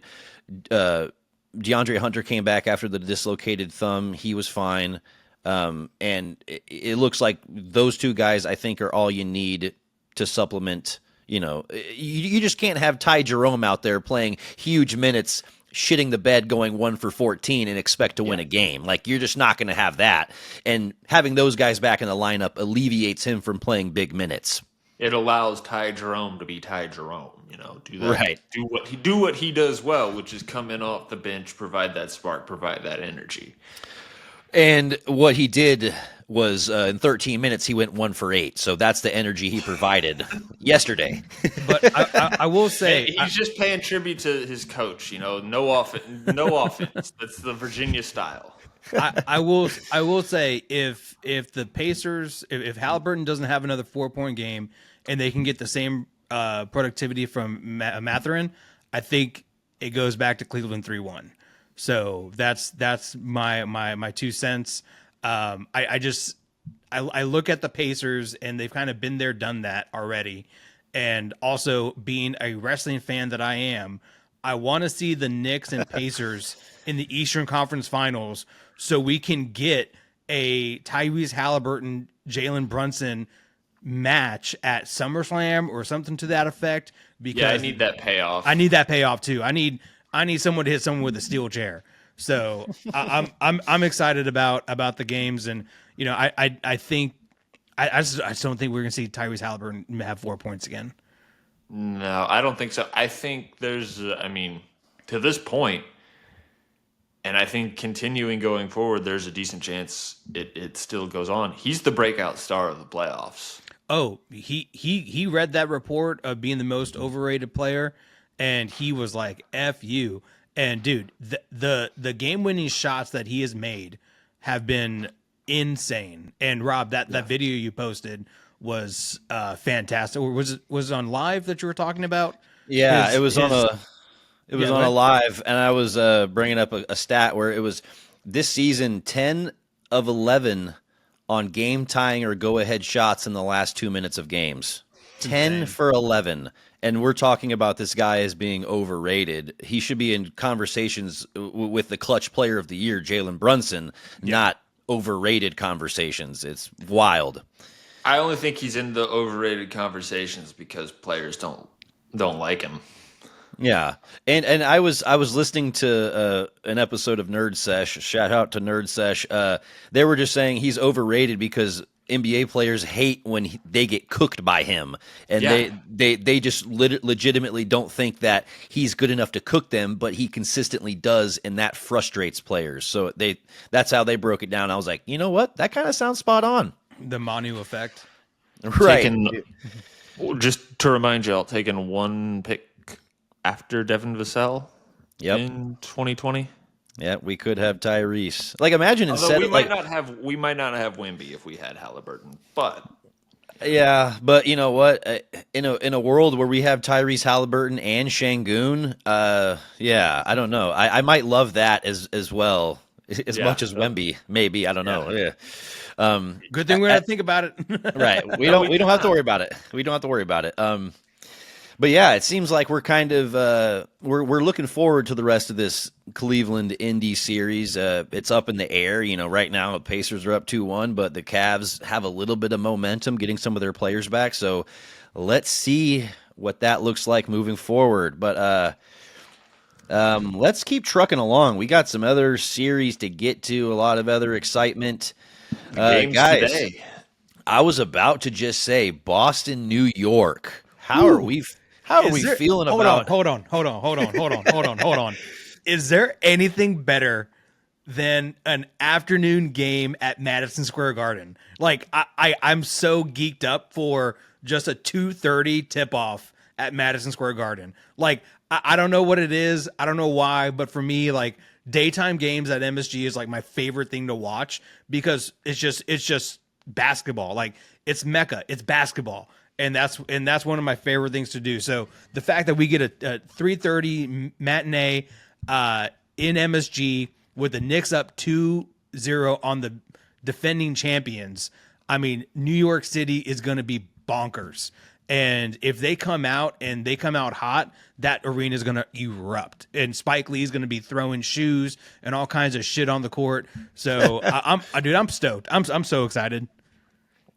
S1: DeAndre Hunter came back after the dislocated thumb. He was fine. And it looks like those two guys, I think, are all you need to supplement. You just can't have Ty Jerome out there playing huge minutes, shitting the bed, going 1 for 14 and expect to win a game. Like, you're just not going to have that. And having those guys back in the lineup alleviates him from playing big minutes.
S3: It allows Ty Jerome to be Ty Jerome, do that.
S1: Right.
S3: Do what he does well, which is come in off the bench, provide that spark, provide that energy.
S1: And what he did was in 13 minutes, he went 1 for 8. So that's the energy he provided yesterday.
S2: But I will say,
S3: he's just paying tribute to his coach. No offense, no offense. That's the Virginia style.
S2: I will say if the Pacers, if Halliburton doesn't have another 4-point game and they can get the same productivity from Mathurin, I think it goes back to Cleveland 3-1. So that's my 2 cents. I look at the Pacers and they've kind of been there, done that already. And also, being a wrestling fan that I am, I want to see the Knicks and Pacers in the Eastern Conference Finals so we can get a Tyrese Halliburton, Jalen Brunson match at SummerSlam or something to that effect. Because
S3: I need that payoff.
S2: I need that payoff too. I need someone to hit someone with a steel chair. So I'm excited about the games, and I think I just don't think we're gonna see Tyrese Halliburton have 4 points again.
S3: No, I don't think so. I think there's, to this point, and I think continuing going forward, there's a decent chance it still goes on. He's the breakout star of the playoffs.
S2: Oh, he read that report of being the most overrated player, and he was like, "F you." And dude, the game winning shots that he has made have been insane. And Rob, that video you posted was fantastic. Or was it on live that you were talking about?
S1: Yeah, it was on a live, and I was bringing up a stat where it was this season 10 of 11 on game tying or go ahead shots in the last 2 minutes of games. 10 for 11. And we're talking about this guy as being overrated. He should be in conversations with the clutch player of the year, Jalen Brunson, not overrated conversations. It's wild.
S3: I only think he's in the overrated conversations because players don't like him.
S1: Yeah, and I was listening to an episode of Nerd Sesh. Shout out to Nerd Sesh. They were just saying he's overrated because NBA players hate when they get cooked by him, and they just legitimately don't think that he's good enough to cook them, but he consistently does, and that frustrates players. So that's how they broke it down. I was like, you know what? That kind of sounds spot on.
S2: The Manu effect,
S1: right?
S3: Just to remind y'all, taking one pick after Devin Vassell in 2020.
S1: Yeah, we could have Tyrese. Like, imagine
S3: Although
S1: instead of like,
S3: we might not have Wimby if we had Halliburton, but
S1: yeah, but you know what? In a world where we have Tyrese Halliburton and Şengün, yeah, I don't know. I might love that as well, as
S3: yeah,
S1: much as Wemby. Maybe I don't know. Yeah.
S2: Good thing we're gonna think about it.
S1: Right.
S3: No,
S1: We
S3: we
S1: don't have to
S3: cannot.
S1: worry about it. We don't have to worry about it. But yeah, it seems like we're kind of we're looking forward to the rest of this Cleveland Indy series. It's up in the air, right now. The Pacers are up 2-1, but the Cavs have a little bit of momentum, getting some of their players back. So let's see what that looks like moving forward. But let's keep trucking along. We got some other series to get to, a lot of other excitement,
S3: The games
S1: guys.
S3: today.
S1: I was about to just say Boston, New York. How are
S2: Ooh.
S1: we? How are
S2: Is
S1: we
S2: there,
S1: feeling
S2: hold
S1: about?
S2: on. Is there anything better than an afternoon game at Madison Square Garden? Like I'm so geeked up for just a 2:30 tip off at Madison Square Garden. Like I don't know what it is. I don't know why, but for me, like daytime games at MSG is like my favorite thing to watch because it's just basketball. Like it's Mecca. It's basketball. And that's one of my favorite things to do. So the fact that we get a 3:30 matinee in MSG with the Knicks up 2-0 on the defending champions, I mean, New York City is going to be bonkers. And if they come out and they come out hot, that arena is going to erupt. And Spike Lee is going to be throwing shoes and all kinds of shit on the court. So I'm stoked. I'm so excited.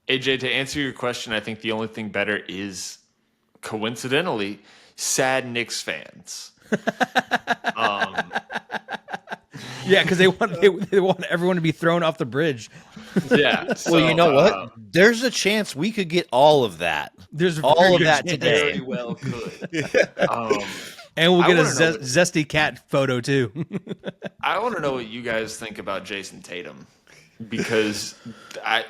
S3: AJ, to answer your question, I think the only thing better is coincidentally sad Knicks fans.
S2: Yeah, because they want everyone to be thrown off the bridge.
S3: Yeah. So,
S1: Well, you know what? There's a chance we could get all of that.
S2: There's a
S1: All
S2: very
S1: of
S2: good
S1: that
S2: chance.
S1: today.
S3: very well could.
S2: And we'll
S3: I
S2: get a
S3: wanna know what-
S2: zesty cat photo too.
S3: I want to know what you guys think about Jason Tatum because I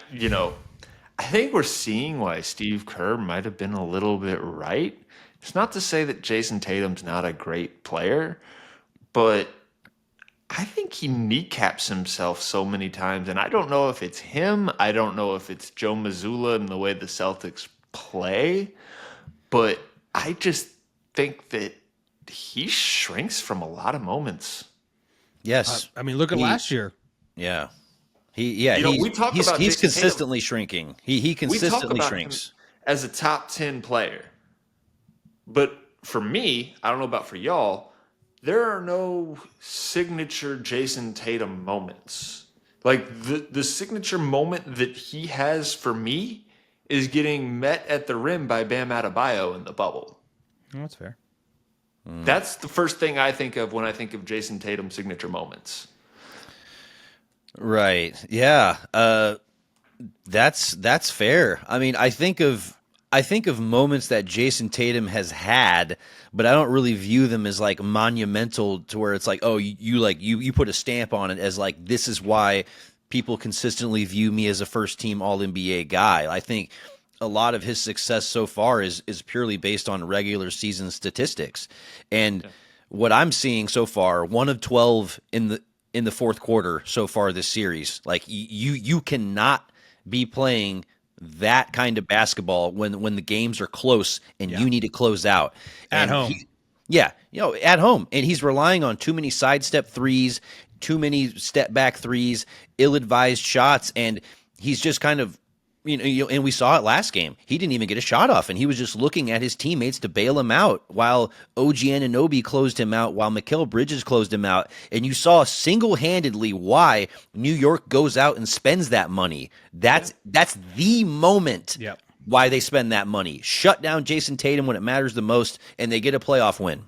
S3: think we're seeing why Steve Kerr might have been a little bit right. It's not to say that Jason Tatum's not a great player, but I think he kneecaps himself so many times, and I don't know if it's him. I don't know if it's Joe Mazzulla and the way the Celtics play, but I just think that he shrinks from a lot of moments.
S1: Yes.
S2: I mean, look at
S1: He-
S2: last year.
S1: Yeah.
S3: We talk
S1: he's
S3: about Jason Tatum.
S1: consistently shrinking. He
S3: We talk
S1: consistently
S3: about
S1: shrinks.
S3: him as a top 10 player. But for me, I don't know about for y'all, there are no signature Jason Tatum moments. Like the signature moment that he has for me is getting met at the rim by Bam Adebayo in the bubble.
S2: Oh, that's fair.
S3: That's the first thing I think of when I think of Jason Tatum signature moments.
S1: Right. Yeah. That's fair. I mean, I think of moments that Jason Tatum has had, but I don't really view them as like monumental to where it's like, oh, you put a stamp on it as like this is why people consistently view me as a first team All NBA guy. I think a lot of his success so far is purely based on regular season statistics. And what I'm seeing so far, 1 of 12 in the fourth quarter so far this series. Like you cannot be playing that kind of basketball when the games are close and you need to close out
S2: At
S1: and
S2: home.
S1: at home, and he's relying on too many sidestep threes, too many step back threes, ill-advised shots, and he's just kind of and we saw it last game. He didn't even get a shot off, and he was just looking at his teammates to bail him out while OG Anunoby closed him out, while Mikal Bridges closed him out. And you saw single-handedly why New York goes out and spends that money. That's the moment
S2: Yep.
S1: why they spend that money. Shut down Jason Tatum when it matters the most, and they get a playoff win.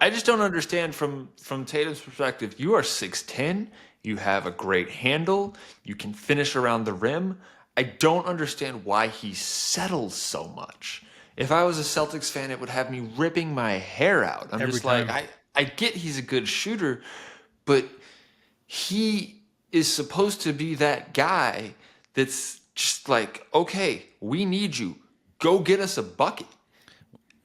S3: I just don't understand from Tatum's perspective. You are 6'10", you have a great handle, you can finish around the rim. I don't understand why he settles so much. If I was a Celtics fan, it would have me ripping my hair out. I'm
S2: Every
S3: just
S2: time.
S3: like, I get he's a good shooter, but he is supposed to be that guy that's just like, okay, we need you. Go get us a bucket.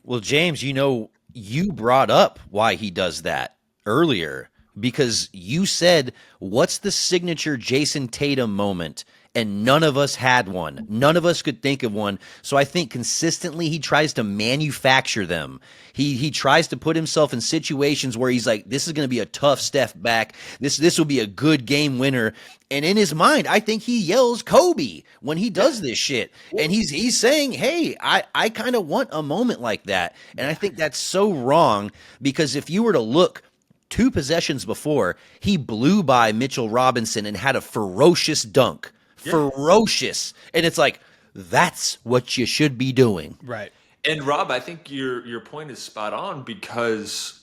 S1: Well, James, you brought up why he does that earlier because you said, what's the signature Jason Tatum moment? And none of us had one. None of us could think of one. So I think consistently he tries to manufacture them. He tries to put himself in situations where he's like, this is going to be a tough step back. This will be a good game winner. And in his mind, I think he yells Kobe when he does this shit. And he's saying, hey, I kind of want a moment like that. And I think that's so wrong, because if you were to look 2 possessions before, he blew by Mitchell Robinson and had a ferocious dunk. Ferocious. And it's like, that's what you should be doing.
S2: Right.
S3: And Rob, I think your point is spot on, because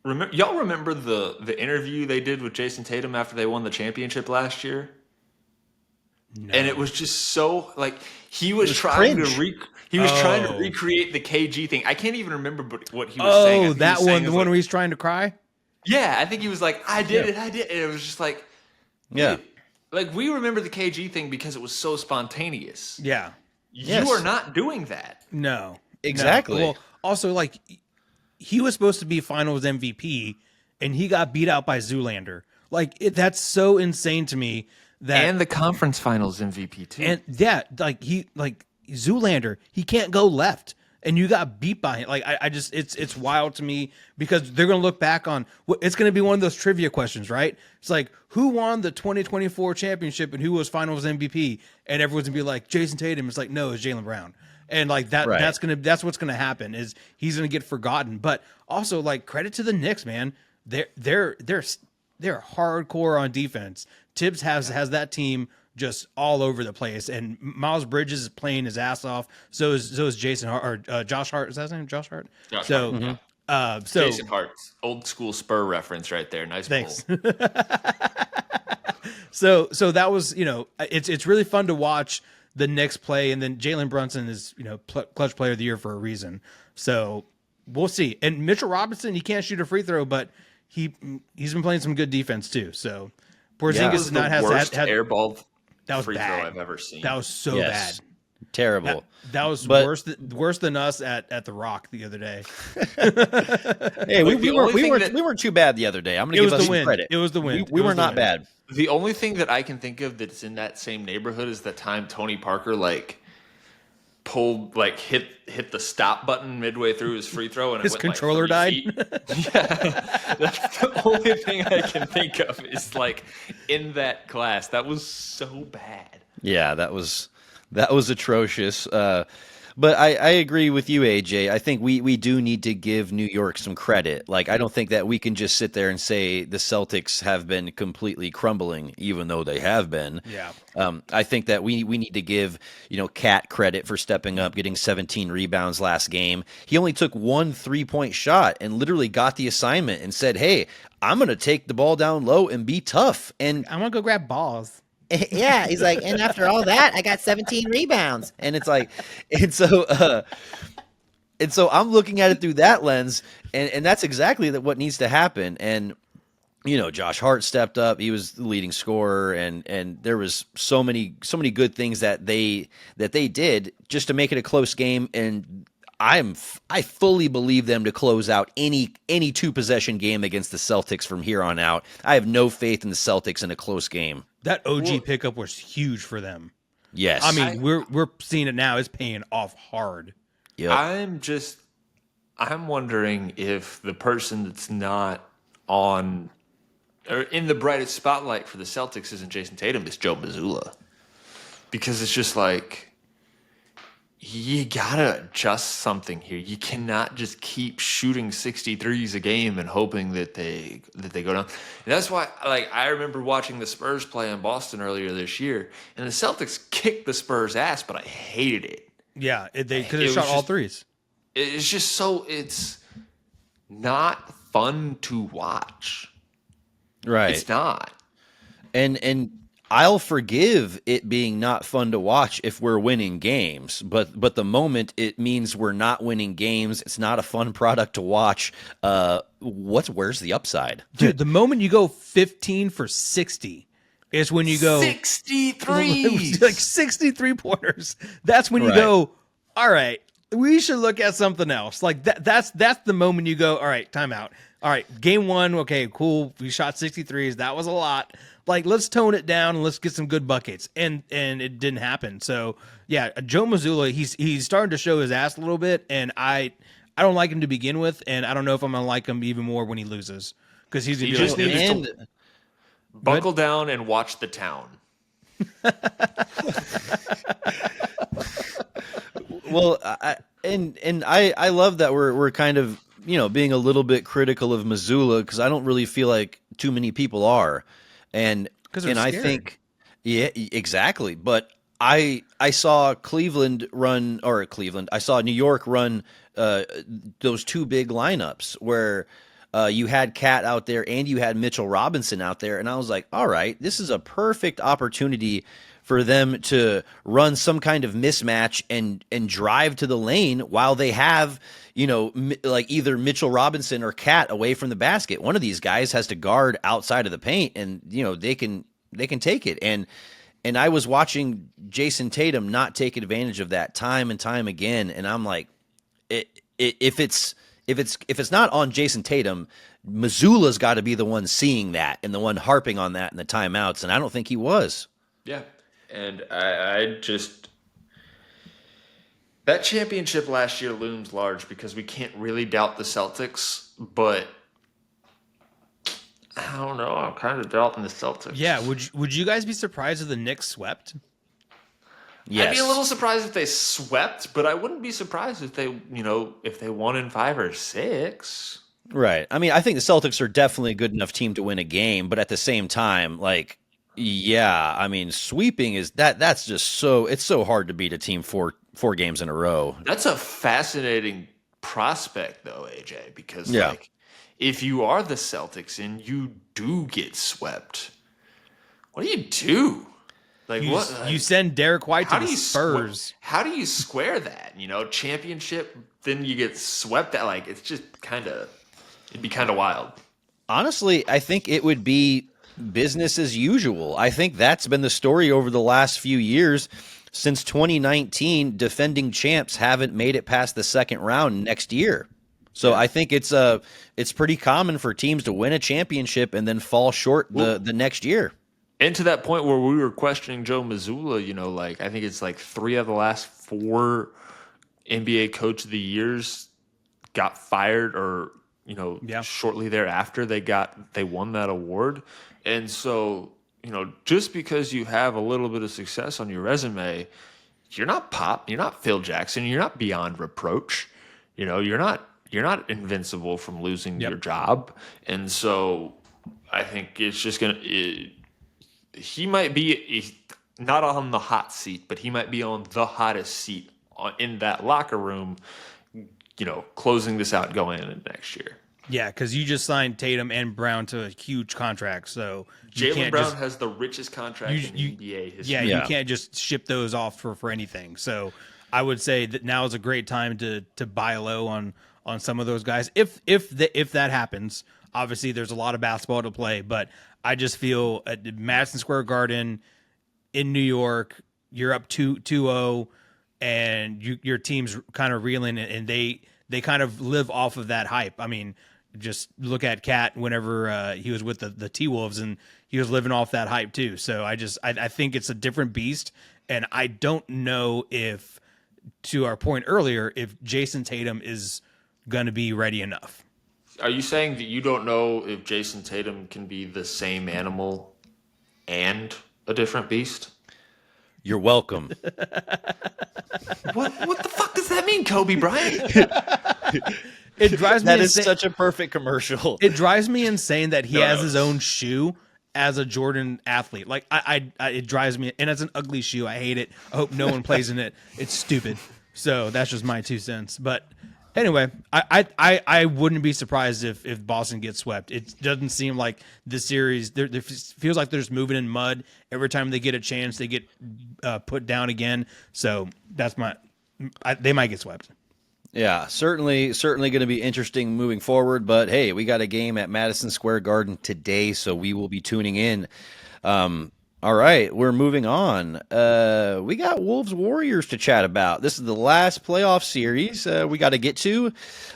S3: y'all remember the interview they did with Jason Tatum after they won the championship last year? No. And it was just so like he was trying to recreate the KG thing. I can't even remember what he was saying.
S2: Oh, that one, the one where he's trying to cry?
S3: Yeah, I think he was like, I did it. And it was just like,
S1: yeah.
S3: Like, we remember the KG thing because it was so spontaneous.
S2: Yeah.
S3: You are not doing that.
S2: No.
S1: Exactly.
S2: No. Well, also, like, he was supposed to be finals MVP, and he got beat out by Zoolander. Like, that's so insane to me.
S3: And the conference finals MVP, too.
S2: And, yeah, like Zoolander, he can't go left. And you got beat by him. Like, I just, it's wild to me, because they're going to look back on, it's going to be one of those trivia questions, right? It's like, who won the 2024 championship and who was finals MVP? And everyone's going to be like, Jason Tatum. It's like, no, it's Jaylen Brown. And like that,
S1: right.
S2: that's what's going to happen, is he's going to get forgotten. But also, like, credit to the Knicks, man. They're hardcore on defense. Tibbs has that team just all over the place, and Miles Bridges is playing his ass off. So is Jason Hart, or Josh Hart. Is that his name? Josh Hart.
S3: Hart,
S2: so
S3: Jason Hart, old school Spur reference right there. Nice.
S2: Thanks. So that was, it's really fun to watch the Knicks play, and then Jalen Brunson is clutch player of the year for a reason. So we'll see. And Mitchell Robinson, he can't shoot a free throw, but he's been playing some good defense too. So Porzingis
S3: has had airball.
S2: That was
S3: free
S2: bad.
S3: throw I've ever seen.
S2: That was so bad.
S1: Terrible.
S2: That was worse than us at the Rock the other day.
S1: Hey, we weren't too bad the other day. I'm going to give us some credit.
S2: It was the win.
S1: We were not bad.
S3: The only thing that I can think of that's in that same neighborhood is the time Tony Parker hit the stop button midway through his free throw, and
S2: his controller died.
S3: Yeah, that's the only thing I can think of is like in that class. That was so bad.
S1: Yeah, that was atrocious. But I agree with you, AJ. I think we do need to give New York some credit. Like, I don't think that we can just sit there and say the Celtics have been completely crumbling, even though they have been.
S2: Yeah.
S1: I think that we need to give, Cat credit for stepping up, getting 17 rebounds last game. He only took 1 3-point shot and literally got the assignment and said, hey, I'm going to take the ball down low and be tough. And
S2: I'm going to go grab balls.
S4: Yeah, he's like, and after all that, I got 17 rebounds.
S1: And it's like, and so I'm looking at it through that lens, and that's exactly what needs to happen. And Josh Hart stepped up; he was the leading scorer, and there was so many good things that they did just to make it a close game. And I fully believe them to close out any 2-possession game against the Celtics from here on out. I have no faith in the Celtics in a close game.
S2: That OG pickup was huge for them.
S1: Yes.
S2: I mean, we're seeing it now. It's paying off hard.
S1: Yep.
S3: I'm wondering if the person that's not on or in the brightest spotlight for the Celtics isn't Jason Tatum, it's Joe Mazzulla. Because it's just like, you gotta adjust something here. You cannot just keep shooting 63s a game and hoping that they go down. And that's why, I remember watching the Spurs play in Boston earlier this year, and the Celtics kicked the Spurs' ass, but I hated it.
S2: Yeah, because they shot all threes.
S3: It's just it's not fun to watch.
S1: Right.
S3: It's not.
S1: And I'll forgive it being not fun to watch if we're winning games, but the moment it means we're not winning games, it's not a fun product to watch. Where's the upside?
S2: Dude, the moment you go 15 for 60 is when you go
S3: 63,
S2: like 63 pointers. That's when you go, all right, we should look at something else. Like that's the moment you go, all right, timeout. All right, game one, okay, cool. We shot 63s. That was a lot. Like, let's tone it down and let's get some good buckets. And it didn't happen. So yeah, Joe Mazzulla, he's starting to show his ass a little bit, and I don't like him to begin with, and I don't know if I'm gonna like him even more when he loses. Because he's gonna
S3: He
S2: be
S3: just
S2: like,
S3: needs to buckle down and watch the town.
S1: Well, I love that we're kind of being a little bit critical of Missoula because I don't really feel like too many people are, and
S2: 'Cause they're
S1: I
S2: scared.
S1: think exactly. But I saw Cleveland run or Cleveland I saw New York run those two big lineups where. You had Cat out there and you had Mitchell Robinson out there, and I was like, all right, this is a perfect opportunity for them to run some kind of mismatch and drive to the lane while they have like either Mitchell Robinson or Cat away from the basket. One of these guys has to guard outside of the paint, and they can take it. And I was watching Jason Tatum not take advantage of that time and time again, and I'm like, if it's not on Jason Tatum, Missoula's got to be the one seeing that and the one harping on that in the timeouts, and I don't think he was.
S3: Yeah. And I just that championship last year looms large because we can't really doubt the Celtics, but I don't know. I'm kind of doubting the Celtics.
S2: yeah, would you guys be surprised if the Knicks swept?
S1: Yes.
S3: I'd be a little surprised if they swept, but I wouldn't be surprised if they, if they won in 5 or 6.
S1: Right. I mean, I think the Celtics are definitely a good enough team to win a game, but at the same time, like, yeah, I mean, sweeping that's just it's so hard to beat a team four games in a row.
S3: That's a fascinating prospect, though, AJ, because
S1: Yeah.
S3: like, if you are the Celtics and you do get swept, what do you do? Like,
S2: You send Derek White to
S3: how
S2: the
S3: do you
S2: Spurs.
S3: how do you square that? Championship, then you get swept at. Like, it's just it'd be kind of wild.
S1: Honestly, I think it would be business as usual. I think that's been the story over the last few years. Since 2019, defending champs haven't made it past the second round next year. So I think it's pretty common for teams to win a championship and then fall short the next year.
S3: And to that point where we were questioning Joe Mazzulla, like I think it's like 3 of the last 4 NBA Coach of the Years got fired, or shortly thereafter they won that award. And so just because you have a little bit of success on your resume, you're not Phil Jackson, you're not beyond reproach. You're not invincible from losing your job. And so I think it's just he might be not on the hot seat, but he might be on the hottest seat in that locker room, closing this out going into next year.
S2: Yeah, because you just signed Tatum and Brown to a huge contract, so
S3: Jaylen Brown has the richest contract in NBA history.
S2: Yeah, you can't just ship those off for anything. So I would say that now is a great time to buy low on some of those guys. If that happens, obviously there's a lot of basketball to play, but I just feel at Madison Square Garden in New York, you're up 2-0, and your team's kind of reeling, and they kind of live off of that hype. I mean, just look at Cat whenever he was with the T-Wolves, and he was living off that hype too. So I think it's a different beast, and I don't know if, to our point earlier, if Jason Tatum is going to be ready enough.
S3: Are you saying that you don't know if Jason Tatum can be the same animal and a different beast?
S1: You're welcome.
S3: What the fuck does that mean, Kobe Bryant?
S2: It drives me
S1: That is
S2: insane.
S1: such a perfect commercial.
S2: It drives me insane that he
S3: No,
S2: has
S3: no,
S2: his
S3: it's-
S2: own shoe as a Jordan athlete. Like it drives me, and it's an ugly shoe. I hate it. I hope no one plays in it. It's stupid. So that's just my 2 cents. But anyway, I wouldn't be surprised if Boston gets swept. It doesn't seem like this series. There feels like they're just moving in mud every time they get a chance. They get put down again. So that's they might get swept.
S1: Yeah, certainly going to be interesting moving forward. But hey, we got a game at Madison Square Garden today, so we will be tuning in. All right, we're moving on. We got Wolves Warriors to chat about. This is the last playoff series we got to get to.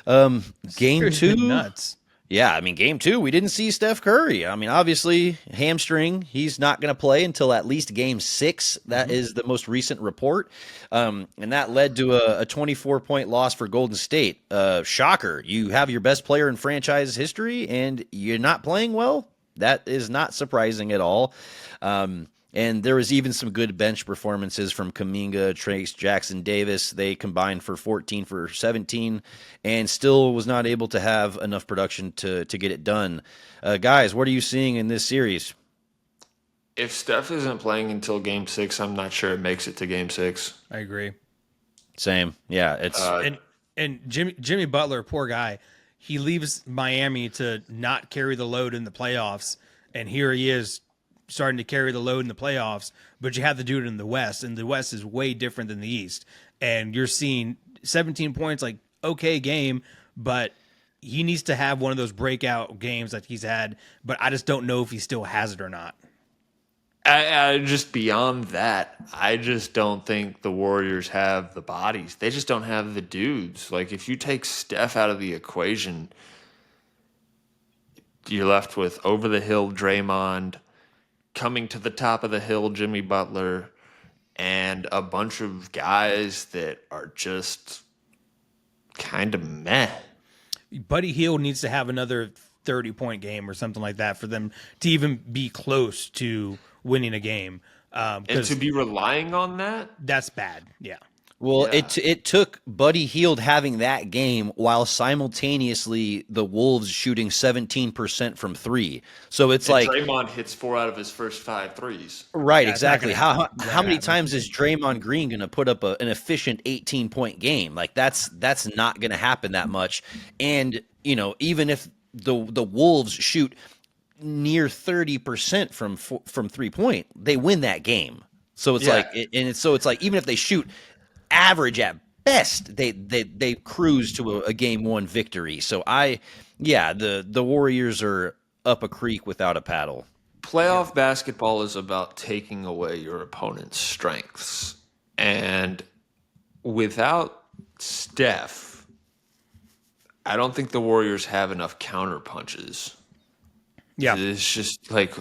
S1: Game
S2: It's been
S1: two.
S2: nuts.
S1: Yeah, I mean, game two, we didn't see Steph Curry. I mean, obviously, hamstring. He's not going to play until at least game six. That is the most recent report. And that led to a 24-point loss for Golden State. Shocker. You have your best player in franchise history, and you're not playing well? That is not surprising at all. And there was even some good bench performances from Kuminga, Trace, Jackson Davis. They combined for 14 for 17 and still was not able to have enough production to get it done. Guys, what are you seeing in this series?
S3: If Steph isn't playing until game six, I'm not sure it makes it to game six.
S2: I agree.
S1: Same. Yeah, it's
S2: And Jimmy Butler, poor guy, he leaves Miami to not carry the load in the playoffs, and here he is starting to carry the load in the playoffs, but you have to do it in the West, and the West is way different than the East. And you're seeing 17 points, like, okay game, but he needs to have one of those breakout games that he's had, but I just don't know if he still has it or not.
S3: I just beyond that, I just don't think the Warriors have the bodies. They just don't have the dudes. Like, if you take Steph out of the equation, you're left with over the hill Draymond, coming to the top of the hill Jimmy Butler, and a bunch of guys that are just kind of meh.
S2: Buddy Hield needs to have another 30-point game or something like that for them to even be close to winning a game.
S3: And to be relying on that?
S2: That's bad. Yeah.
S1: Well,
S3: Yeah.
S1: it took Buddy Hield having that game while simultaneously the Wolves shooting 17% from three. So it's
S3: And
S1: like
S3: Draymond hits 4 out of his first 5 threes.
S1: right,
S2: Yeah, it's not
S1: exactly.
S2: gonna
S1: How many
S2: happen.
S1: times is Draymond Green going to put up an efficient 18-point game? Like that's not going to happen that much. And even if the Wolves shoot near 30% from 3-point, they win that game. So it's
S3: Yeah.
S1: it's like even if they shoot average at best, they cruise to a game one victory. So the Warriors are up a creek without a paddle.
S3: Playoff basketball is about taking away your opponent's strengths. And without Steph, I don't think the Warriors have enough counter punches.
S2: Yeah.
S3: It's just like,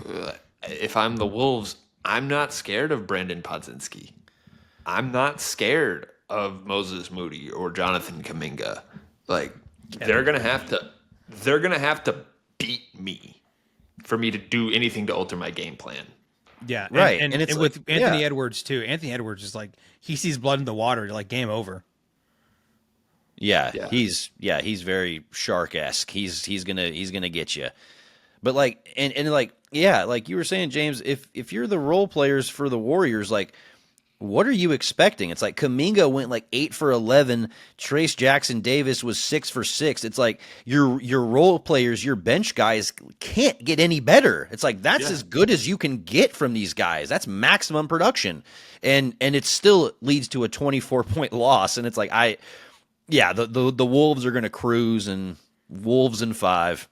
S3: if I'm the Wolves, I'm not scared of Brandon Podzinski. I'm not scared of Moses Moody or Jonathan Kuminga. Like, they're gonna have to beat me for me to do anything to alter my game plan.
S2: Yeah.
S1: Right.
S2: And,
S1: And it's
S2: with
S1: like-
S2: Anthony
S1: yeah.
S2: Edwards too. Anthony Edwards is like, he sees blood in the water, like game over.
S1: Yeah,
S3: Yeah.
S1: he's very shark-esque. He's gonna get you. But like like you were saying, James, if you're the role players for the Warriors, like what are you expecting? It's like Kuminga went like 8 for 11. Trace Jackson Davis was 6 for 6. It's like your role players, your bench guys can't get any better. It's like that's as good as you can get from these guys. That's maximum production, and it still leads to a 24-point loss. And it's like the Wolves are going to cruise and Wolves in 5.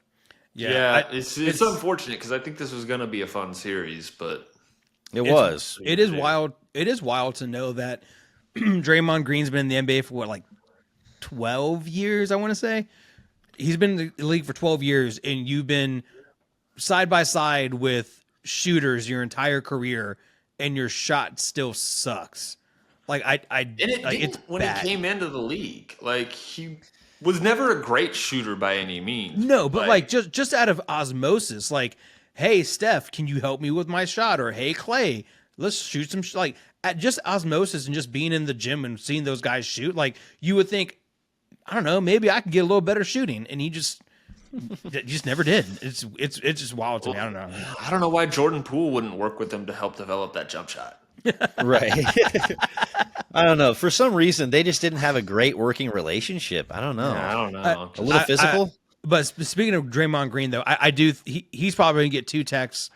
S3: It's unfortunate because I think this was gonna be a fun series, but
S1: It was.
S2: It is wild. It is wild to know that Draymond Green's been in the NBA for like 12 years, I want to say. He's been in the league for 12 years, and you've been side by side with shooters your entire career, and your shot still sucks. Like
S3: and it
S2: like,
S3: didn't
S2: it's
S3: when
S2: bad.
S3: he came into the league. Like, he was never a great shooter by any means.
S2: No, but like just out of osmosis, like, hey Steph, can you help me with my shot? Or hey Clay, let's shoot some like at just osmosis and just being in the gym and seeing those guys shoot. Like you would think, I don't know, maybe I can get a little better shooting, and he just never did. It's just wild to me. I don't know.
S3: I don't know why Jordan Poole wouldn't work with him to help develop that jump shot.
S1: Right. I don't know. For some reason, they just didn't have a great working relationship. I don't know.
S3: I don't know.
S1: A little physical.
S2: But speaking of Draymond Green, though, I do. He's probably gonna get 2 texts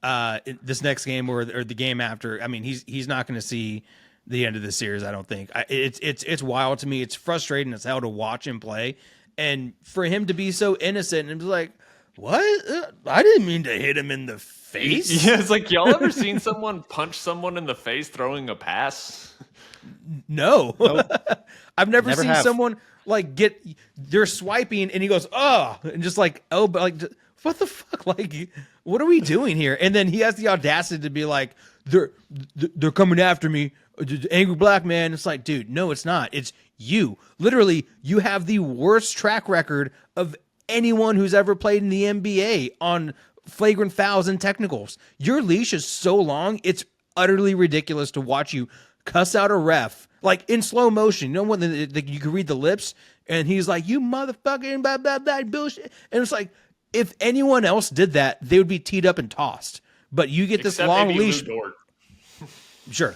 S2: in this next game or the game after. I mean, he's not going to see the end of the series. I don't think. It's wild to me. It's frustrating as hell to watch him play, and for him to be so innocent and be like, "What? I didn't mean to hit him in the face?
S3: Yeah, it's like, y'all ever seen someone punch someone in the face throwing a pass?
S2: No. I've never
S1: Never
S2: seen
S1: have.
S2: someone like they're swiping and he goes, oh, and just like, oh, but like, what the fuck? Like, what are we doing here? And then he has the audacity to be like, they're coming after me. The angry black man. It's like, dude, no, it's not. It's you. Literally, you have the worst track record of anyone who's ever played in the NBA on flagrant fouls and technicals. Your leash is so long, it's utterly ridiculous to watch you cuss out a ref like in slow motion. You know when you can read the lips, and he's like, "You motherfucking blah blah blah bullshit," and it's like if anyone else did that, they would be teed up and tossed. But you get this
S3: Except
S2: long
S3: maybe
S2: leash.
S3: Lou Dort.
S2: Sure.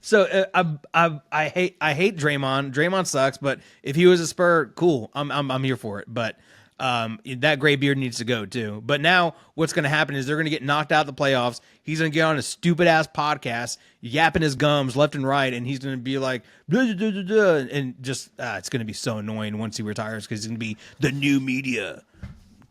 S2: So I hate Draymond. Draymond sucks, but if he was a Spur, cool. I'm here for it. But that gray beard needs to go too. But now what's going to happen is they're going to get knocked out of the playoffs. He's going to get on a stupid ass podcast, yapping his gums left and right, and he's going to be like, "Duh, duh, duh, duh, duh," and just it's going to be so annoying once he retires because he's going to be the new media.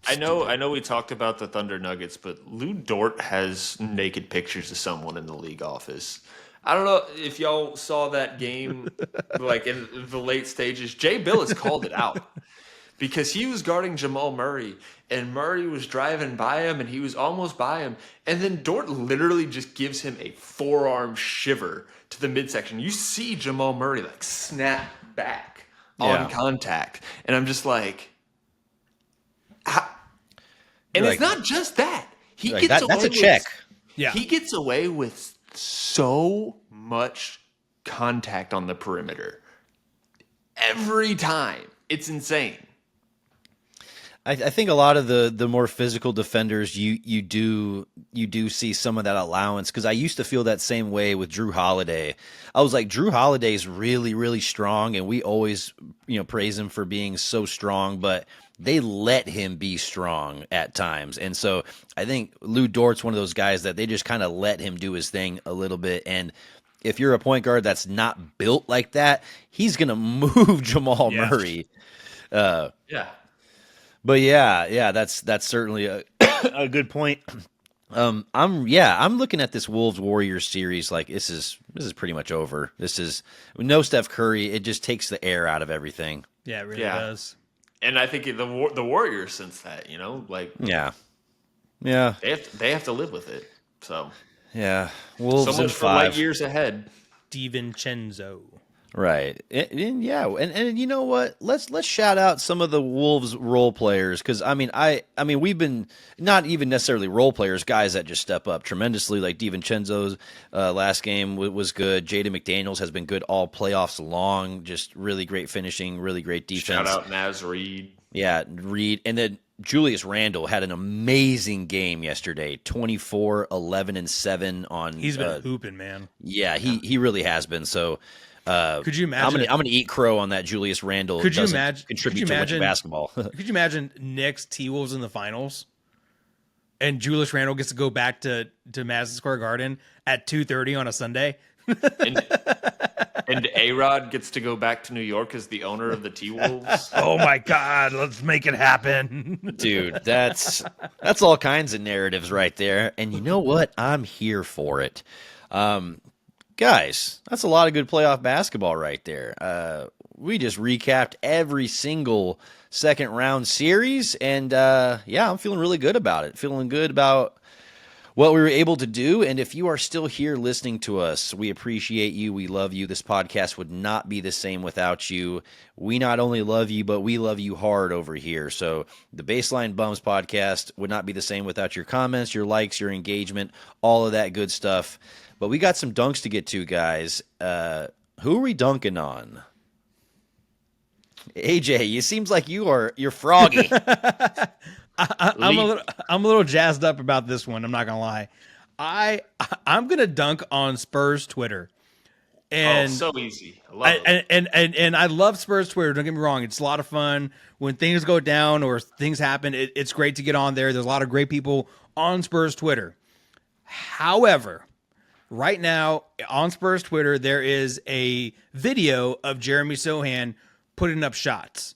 S3: I know we talked about the Thunder Nuggets, but Lou Dort has naked pictures of someone in the league office. I don't know if y'all saw that game, like in the late stages. Jay Billis called it out because he was guarding Jamal Murray, and Murray was driving by him, and he was almost by him, and then Dort literally just gives him a forearm shiver to the midsection. You see Jamal Murray like snap back on contact, and I'm just like. And
S1: You're
S3: it's
S1: like-
S3: not just that. He
S1: Like,
S3: gets away
S1: that's a
S3: with,
S1: check.
S2: Yeah.
S3: He gets away with so much contact on the perimeter. Every time. It's insane.
S1: I think a lot of the more physical defenders you do see some of that allowance, because I used to feel that same way with Drew Holiday. I was like, Drew Holiday's really, really strong, and we always praise him for being so strong, but they let him be strong at times. And so I think Lou Dort's one of those guys that they just kind of let him do his thing a little bit. And if you're a point guard that's not built like that, he's gonna move Jamal Murray.
S3: Yeah.
S1: But yeah, that's certainly a a good point. I'm looking at this Wolves Warriors series like this is pretty much over. This is no Steph Curry. It just takes the air out of everything.
S2: Yeah, it really does.
S3: And I think the Warriors sense that, like
S1: Yeah,
S3: they have to live with it. So
S1: Wolves
S3: so
S1: in
S3: much for light
S1: 5.
S3: years ahead.
S2: DiVincenzo.
S1: Right. And you know what? Let's shout out some of the Wolves role players, because I mean we've been not even necessarily role players, guys that just step up tremendously, like DiVincenzo's last game was good. Jaden McDaniels has been good all playoffs long, just really great finishing, really great defense.
S3: Shout out Naz Reid.
S1: Yeah, Reid. And then Julius Randle had an amazing game yesterday, 24, 11, and 7 on.
S2: He's been hooping, man.
S1: Yeah, he really has been. So
S2: could you imagine?
S1: I'm gonna eat crow on that Julius Randle.
S2: Could you
S1: doesn't
S2: imagine?
S1: Contribute to much basketball.
S2: Could you imagine Knicks T-Wolves in the finals, and Julius Randle gets to go back to Madison Square Garden at 2:30 on a Sunday?
S3: And A-Rod gets to go back to New York as the owner of the T-Wolves.
S2: Oh my God, let's make it happen.
S1: Dude, that's all kinds of narratives right there. And you know what? I'm here for it. Guys, that's a lot of good playoff basketball right there. We just recapped every single second round series, and I'm feeling really good about it. Feeling good about what we were able to do. And if you are still here listening to us, we appreciate you. We love you. This podcast would not be the same without you. We not only love you, but we love you hard over here. So the Baseline Bums podcast would not be the same without your comments, your likes, your engagement, all of that good stuff. But we got some dunks to get to, guys. Who are we dunking on? AJ, it seems like you're froggy.
S2: I'm a little jazzed up about this one. I'm not gonna lie. I'm gonna dunk on Spurs Twitter. And
S3: so easy. I love it.
S2: And I love Spurs Twitter. Don't get me wrong; it's a lot of fun when things go down or things happen. It's great to get on there. There's a lot of great people on Spurs Twitter. However, right now on Spurs Twitter, there is a video of Jeremy Sohan putting up shots,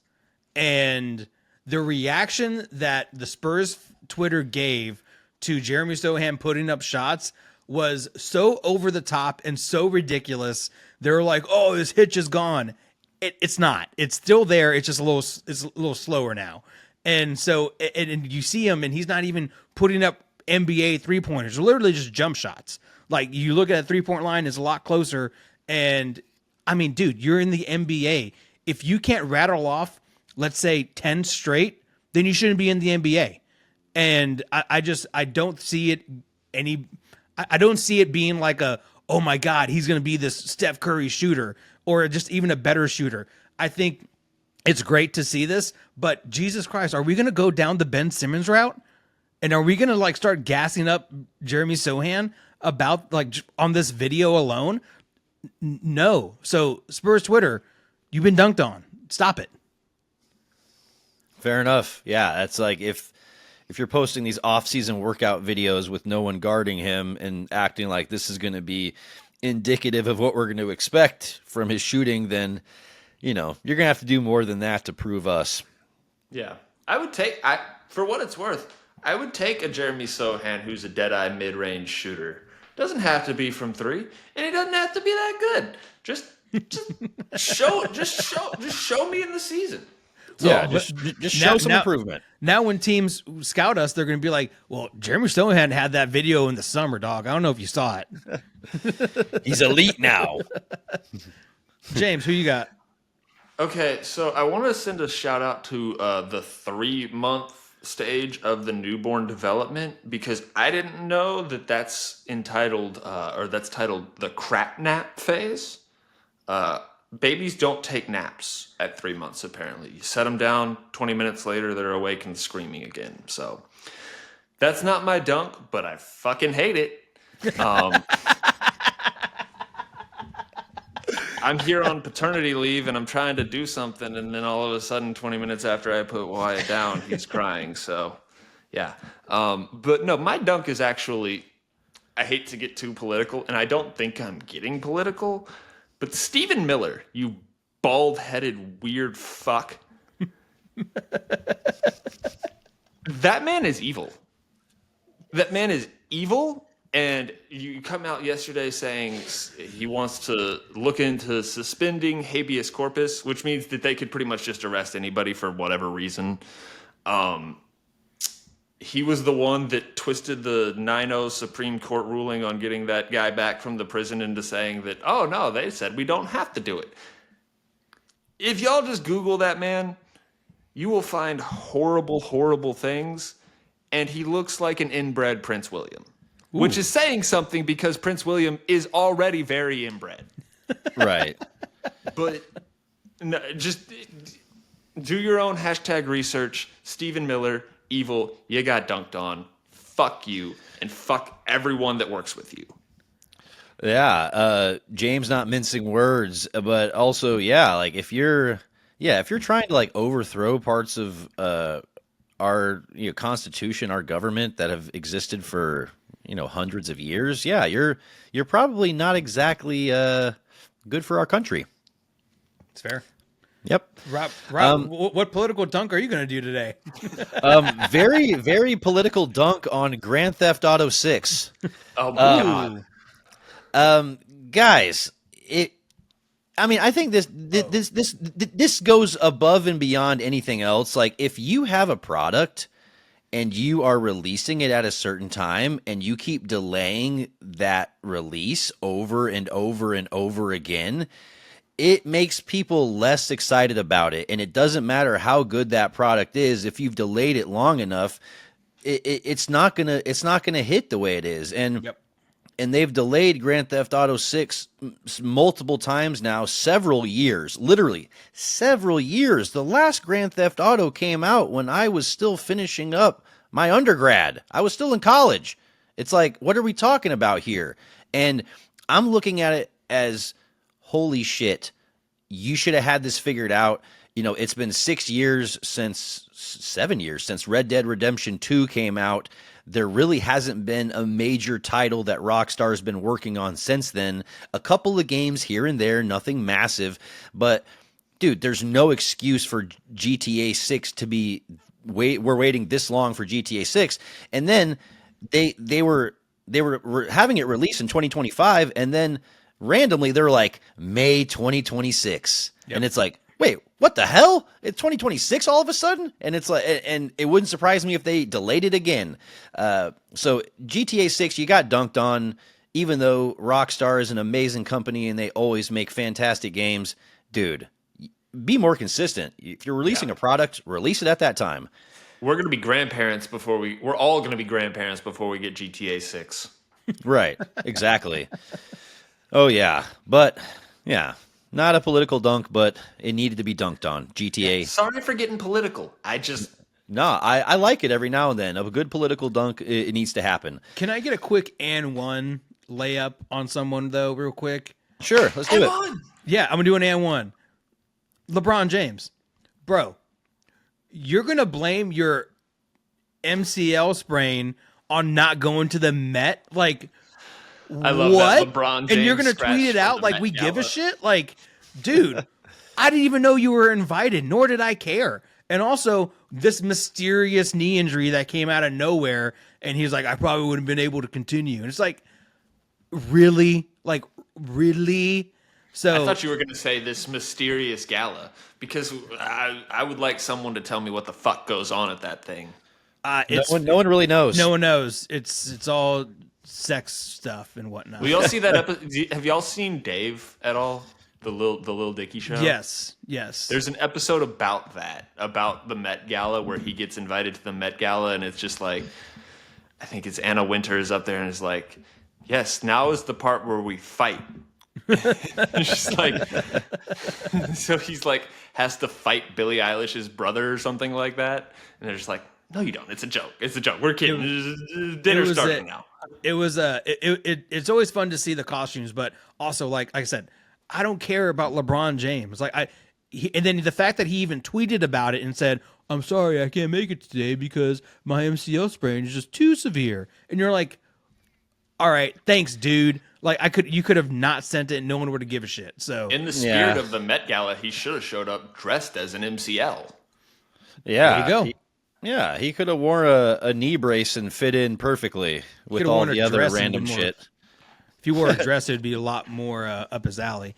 S2: and the reaction that the Spurs Twitter gave to Jeremy Sohan putting up shots was so over the top and so ridiculous. They're like, "Oh, his hitch is gone." It's not. It's still there. It's just a little slower now. And so, and you see him, and he's not even putting up NBA 3-pointers. They're literally just jump shots. Like, you look at a 3-point line, it's a lot closer. And I mean, dude, you're in the NBA. If you can't rattle off, let's say 10 straight, then you shouldn't be in the NBA. And I don't see it I don't see it being like oh my God, he's going to be this Steph Curry shooter or just even a better shooter. I think it's great to see this, but Jesus Christ, are we going to go down the Ben Simmons route? And are we going to like start gassing up Jeremy Sohan about like on this video alone? No. So Spurs Twitter, you've been dunked on. Stop it.
S1: Fair enough. Yeah, that's like if you're posting these off-season workout videos with no one guarding him and acting like this is going to be indicative of what we're going to expect from his shooting, then you're going to have to do more than that to prove us.
S3: Yeah. For what it's worth, I would take a Jeremy Sohan who's a dead-eye mid-range shooter. Doesn't have to be from 3, and he doesn't have to be that good. Just show me in the season.
S1: Yeah, just show some improvement.
S2: Now when teams scout us, they're going to be like, well, Jeremy Sohan had that video in the summer, dog. I don't know if you saw it.
S1: He's elite now.
S2: James, who you got?
S3: Okay, so I want to send a shout out to the 3-month stage of the newborn development, because I didn't know that's entitled that's titled the crap nap phase. Babies don't take naps at 3 months, apparently. You set them down, 20 minutes later, they're awake and screaming again. So that's not my dunk, but I fucking hate it. I'm here on paternity leave, and I'm trying to do something, and then all of a sudden, 20 minutes after I put Wyatt down, he's crying. So, yeah. But no, my dunk is actually, I hate to get too political, and I don't think I'm getting political, but Stephen Miller, you bald-headed weird fuck. That man is evil. That man is evil. And you come out yesterday saying he wants to look into suspending habeas corpus, which means that they could pretty much just arrest anybody for whatever reason. He was the one that twisted the 9-0 Supreme Court ruling on getting that guy back from the prison into saying that, oh, no, they said we don't have to do it. If y'all just Google that man, you will find horrible, horrible things. And he looks like an inbred Prince William. Ooh. Which is saying something, because Prince William is already very inbred.
S1: Right.
S3: But no, just do your own hashtag research. Stephen Miller, evil, you got dunked on. Fuck you, and fuck everyone that works with you.
S1: Yeah, James not mincing words, but also, yeah, like if you're trying to like overthrow parts of our Constitution, our government that have existed for hundreds of years, yeah, you're probably not exactly good for our country.
S2: It's fair.
S1: Yep.
S2: Rob, what political dunk are you going to do today?
S1: Very, very political dunk on Grand Theft Auto 6.
S3: Oh my
S1: God. Guys, I think this goes above and beyond anything else. Like, if you have a product and you are releasing it at a certain time and you keep delaying that release over and over and over again, it makes people less excited about it. And it doesn't matter how good that product is. If you've delayed it long enough, it's not gonna hit the way it is. And
S2: yep.
S1: And they've delayed Grand Theft Auto 6 multiple times now, several years, literally several years. The last Grand Theft Auto came out when I was still finishing up my undergrad. I was still in college. It's like, what are we talking about here? And I'm looking at it as, holy shit, you should have had this figured out. It's been 7 years since Red Dead Redemption 2 came out. There really hasn't been a major title that Rockstar's been working on since then. A couple of games here and there, nothing massive. But, dude, there's no excuse for GTA 6 to be we're waiting this long for GTA 6. And then they were having it released in 2025, and then randomly they're like May 2026, and it's like, wait, what the hell? It's 2026 all of a sudden, and it's like, and it wouldn't surprise me if they delayed it again. So GTA 6, you got dunked on, even though Rockstar is an amazing company and they always make fantastic games, dude. Be more consistent. If you're releasing a product, release it at that time.
S3: We're going to be grandparents we're all going to be grandparents before we get GTA 6.
S1: Right. Exactly. Oh yeah. But yeah, not a political dunk, but it needed to be dunked on. GTA.
S3: Sorry for getting political.
S1: No, I like it every now and then. A good political dunk, it needs to happen.
S2: Can I get a quick and one layup on someone though, real quick?
S1: Sure, let's do it.
S2: Yeah, I'm gonna do an and one. LeBron James, bro, you're gonna blame your MCL sprain on not going to the Met? Like,
S3: I love
S2: what?
S3: that LeBron James
S2: and you're gonna tweet it out like we give a shit? Like, dude, I didn't even know you were invited, nor did I care. And also, this mysterious knee injury that came out of nowhere, and he's like, I probably wouldn't have been able to continue. And it's like, really? Like, really? So
S3: I thought you were going to say this mysterious gala, because I would like someone to tell me what the fuck goes on at that thing.
S1: No one really knows.
S2: No one knows. It's all sex stuff and whatnot.
S3: We all see that episode. Have y'all seen Dave at all? The Lil Dicky show?
S2: Yes.
S3: There's an episode about that, about the Met Gala, where he gets invited to the Met Gala, and it's just like, I think it's Anna Winters up there and is like, yes, now is the part where we fight. She's like, so he's like, has to fight Billie Eilish's brother or something like that, and they're just like, no, you don't. It's a joke. We're kidding. Dinner's starting now.
S2: It was it's always fun to see the costumes, but also like I said, I don't care about LeBron James. Like and then the fact that he even tweeted about it and said, "I'm sorry, I can't make it today because my MCL sprain is just too severe," and you're like, all right, thanks, dude. Like you could have not sent it and no one would have give a shit. So
S3: in the spirit of the Met Gala, he should have showed up dressed as an MCL.
S1: Yeah.
S2: There you go.
S1: He could have worn a knee brace and fit in perfectly with all the other random shit.
S2: If he wore a dress, it'd be a lot more up his alley,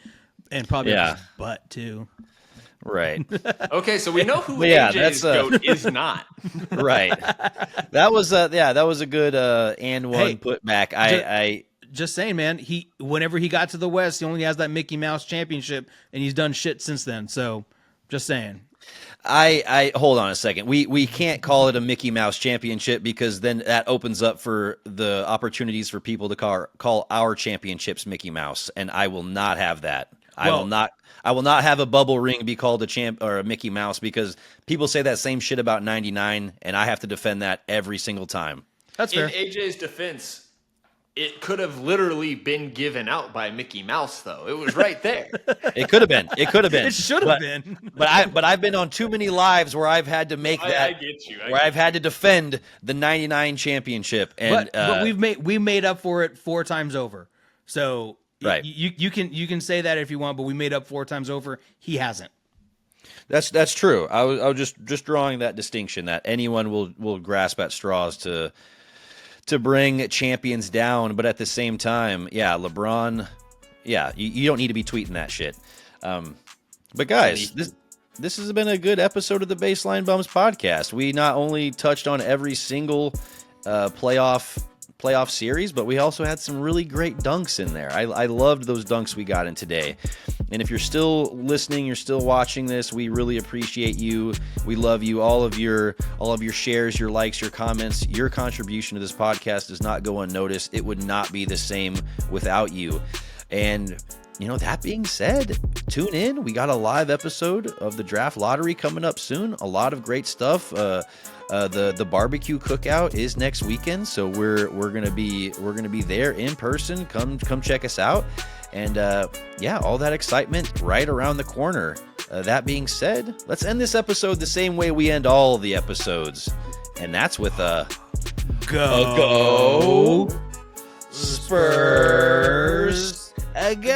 S2: and probably up his butt too.
S1: Right.
S3: Okay, so we know who AJ's goat is not.
S1: Right. That was a good and one putback. I
S2: just saying, man. Whenever he got to the West, he only has that Mickey Mouse championship, and he's done shit since then. So, just saying.
S1: I hold on a second. We can't call it a Mickey Mouse championship because then that opens up for the opportunities for people to call our championships Mickey Mouse, and I will not have that. I will not have a bubble ring be called a champ or a Mickey Mouse because people say that same shit about 99, and I have to defend that every single time.
S2: That's fair.
S3: In AJ's defense, it could have literally been given out by Mickey Mouse, though. It was right there.
S1: It could have been. It
S2: should have been.
S1: But I've been on too many lives where I've had to make that.
S3: I get you.
S1: I've had to defend the 99 championship, and
S2: but we made up for it 4 times over. So
S1: right,
S2: you can say that if you want, but we made up 4 times over. He hasn't.
S1: That's true. I was just drawing that distinction that anyone will grasp at straws to bring champions down, but at the same time, LeBron, you don't need to be tweeting that shit. But guys, this has been a good episode of the Baseline Bums podcast. We not only touched on every single playoff series, but we also had some really great dunks in there. I loved those dunks we got in today. And if you're still listening, you're still watching this, we really appreciate you. We love you. All of your shares, your likes, your comments, your contribution to this podcast does not go unnoticed. It would not be the same without you. And that being said, tune in. We got a live episode of the Draft Lottery coming up soon. A lot of great stuff. The barbecue cookout is next weekend, so we're gonna be there in person. Come check us out, and all that excitement right around the corner. That being said, let's end this episode the same way we end all the episodes, and that's with a
S2: go
S1: Spurs. A go.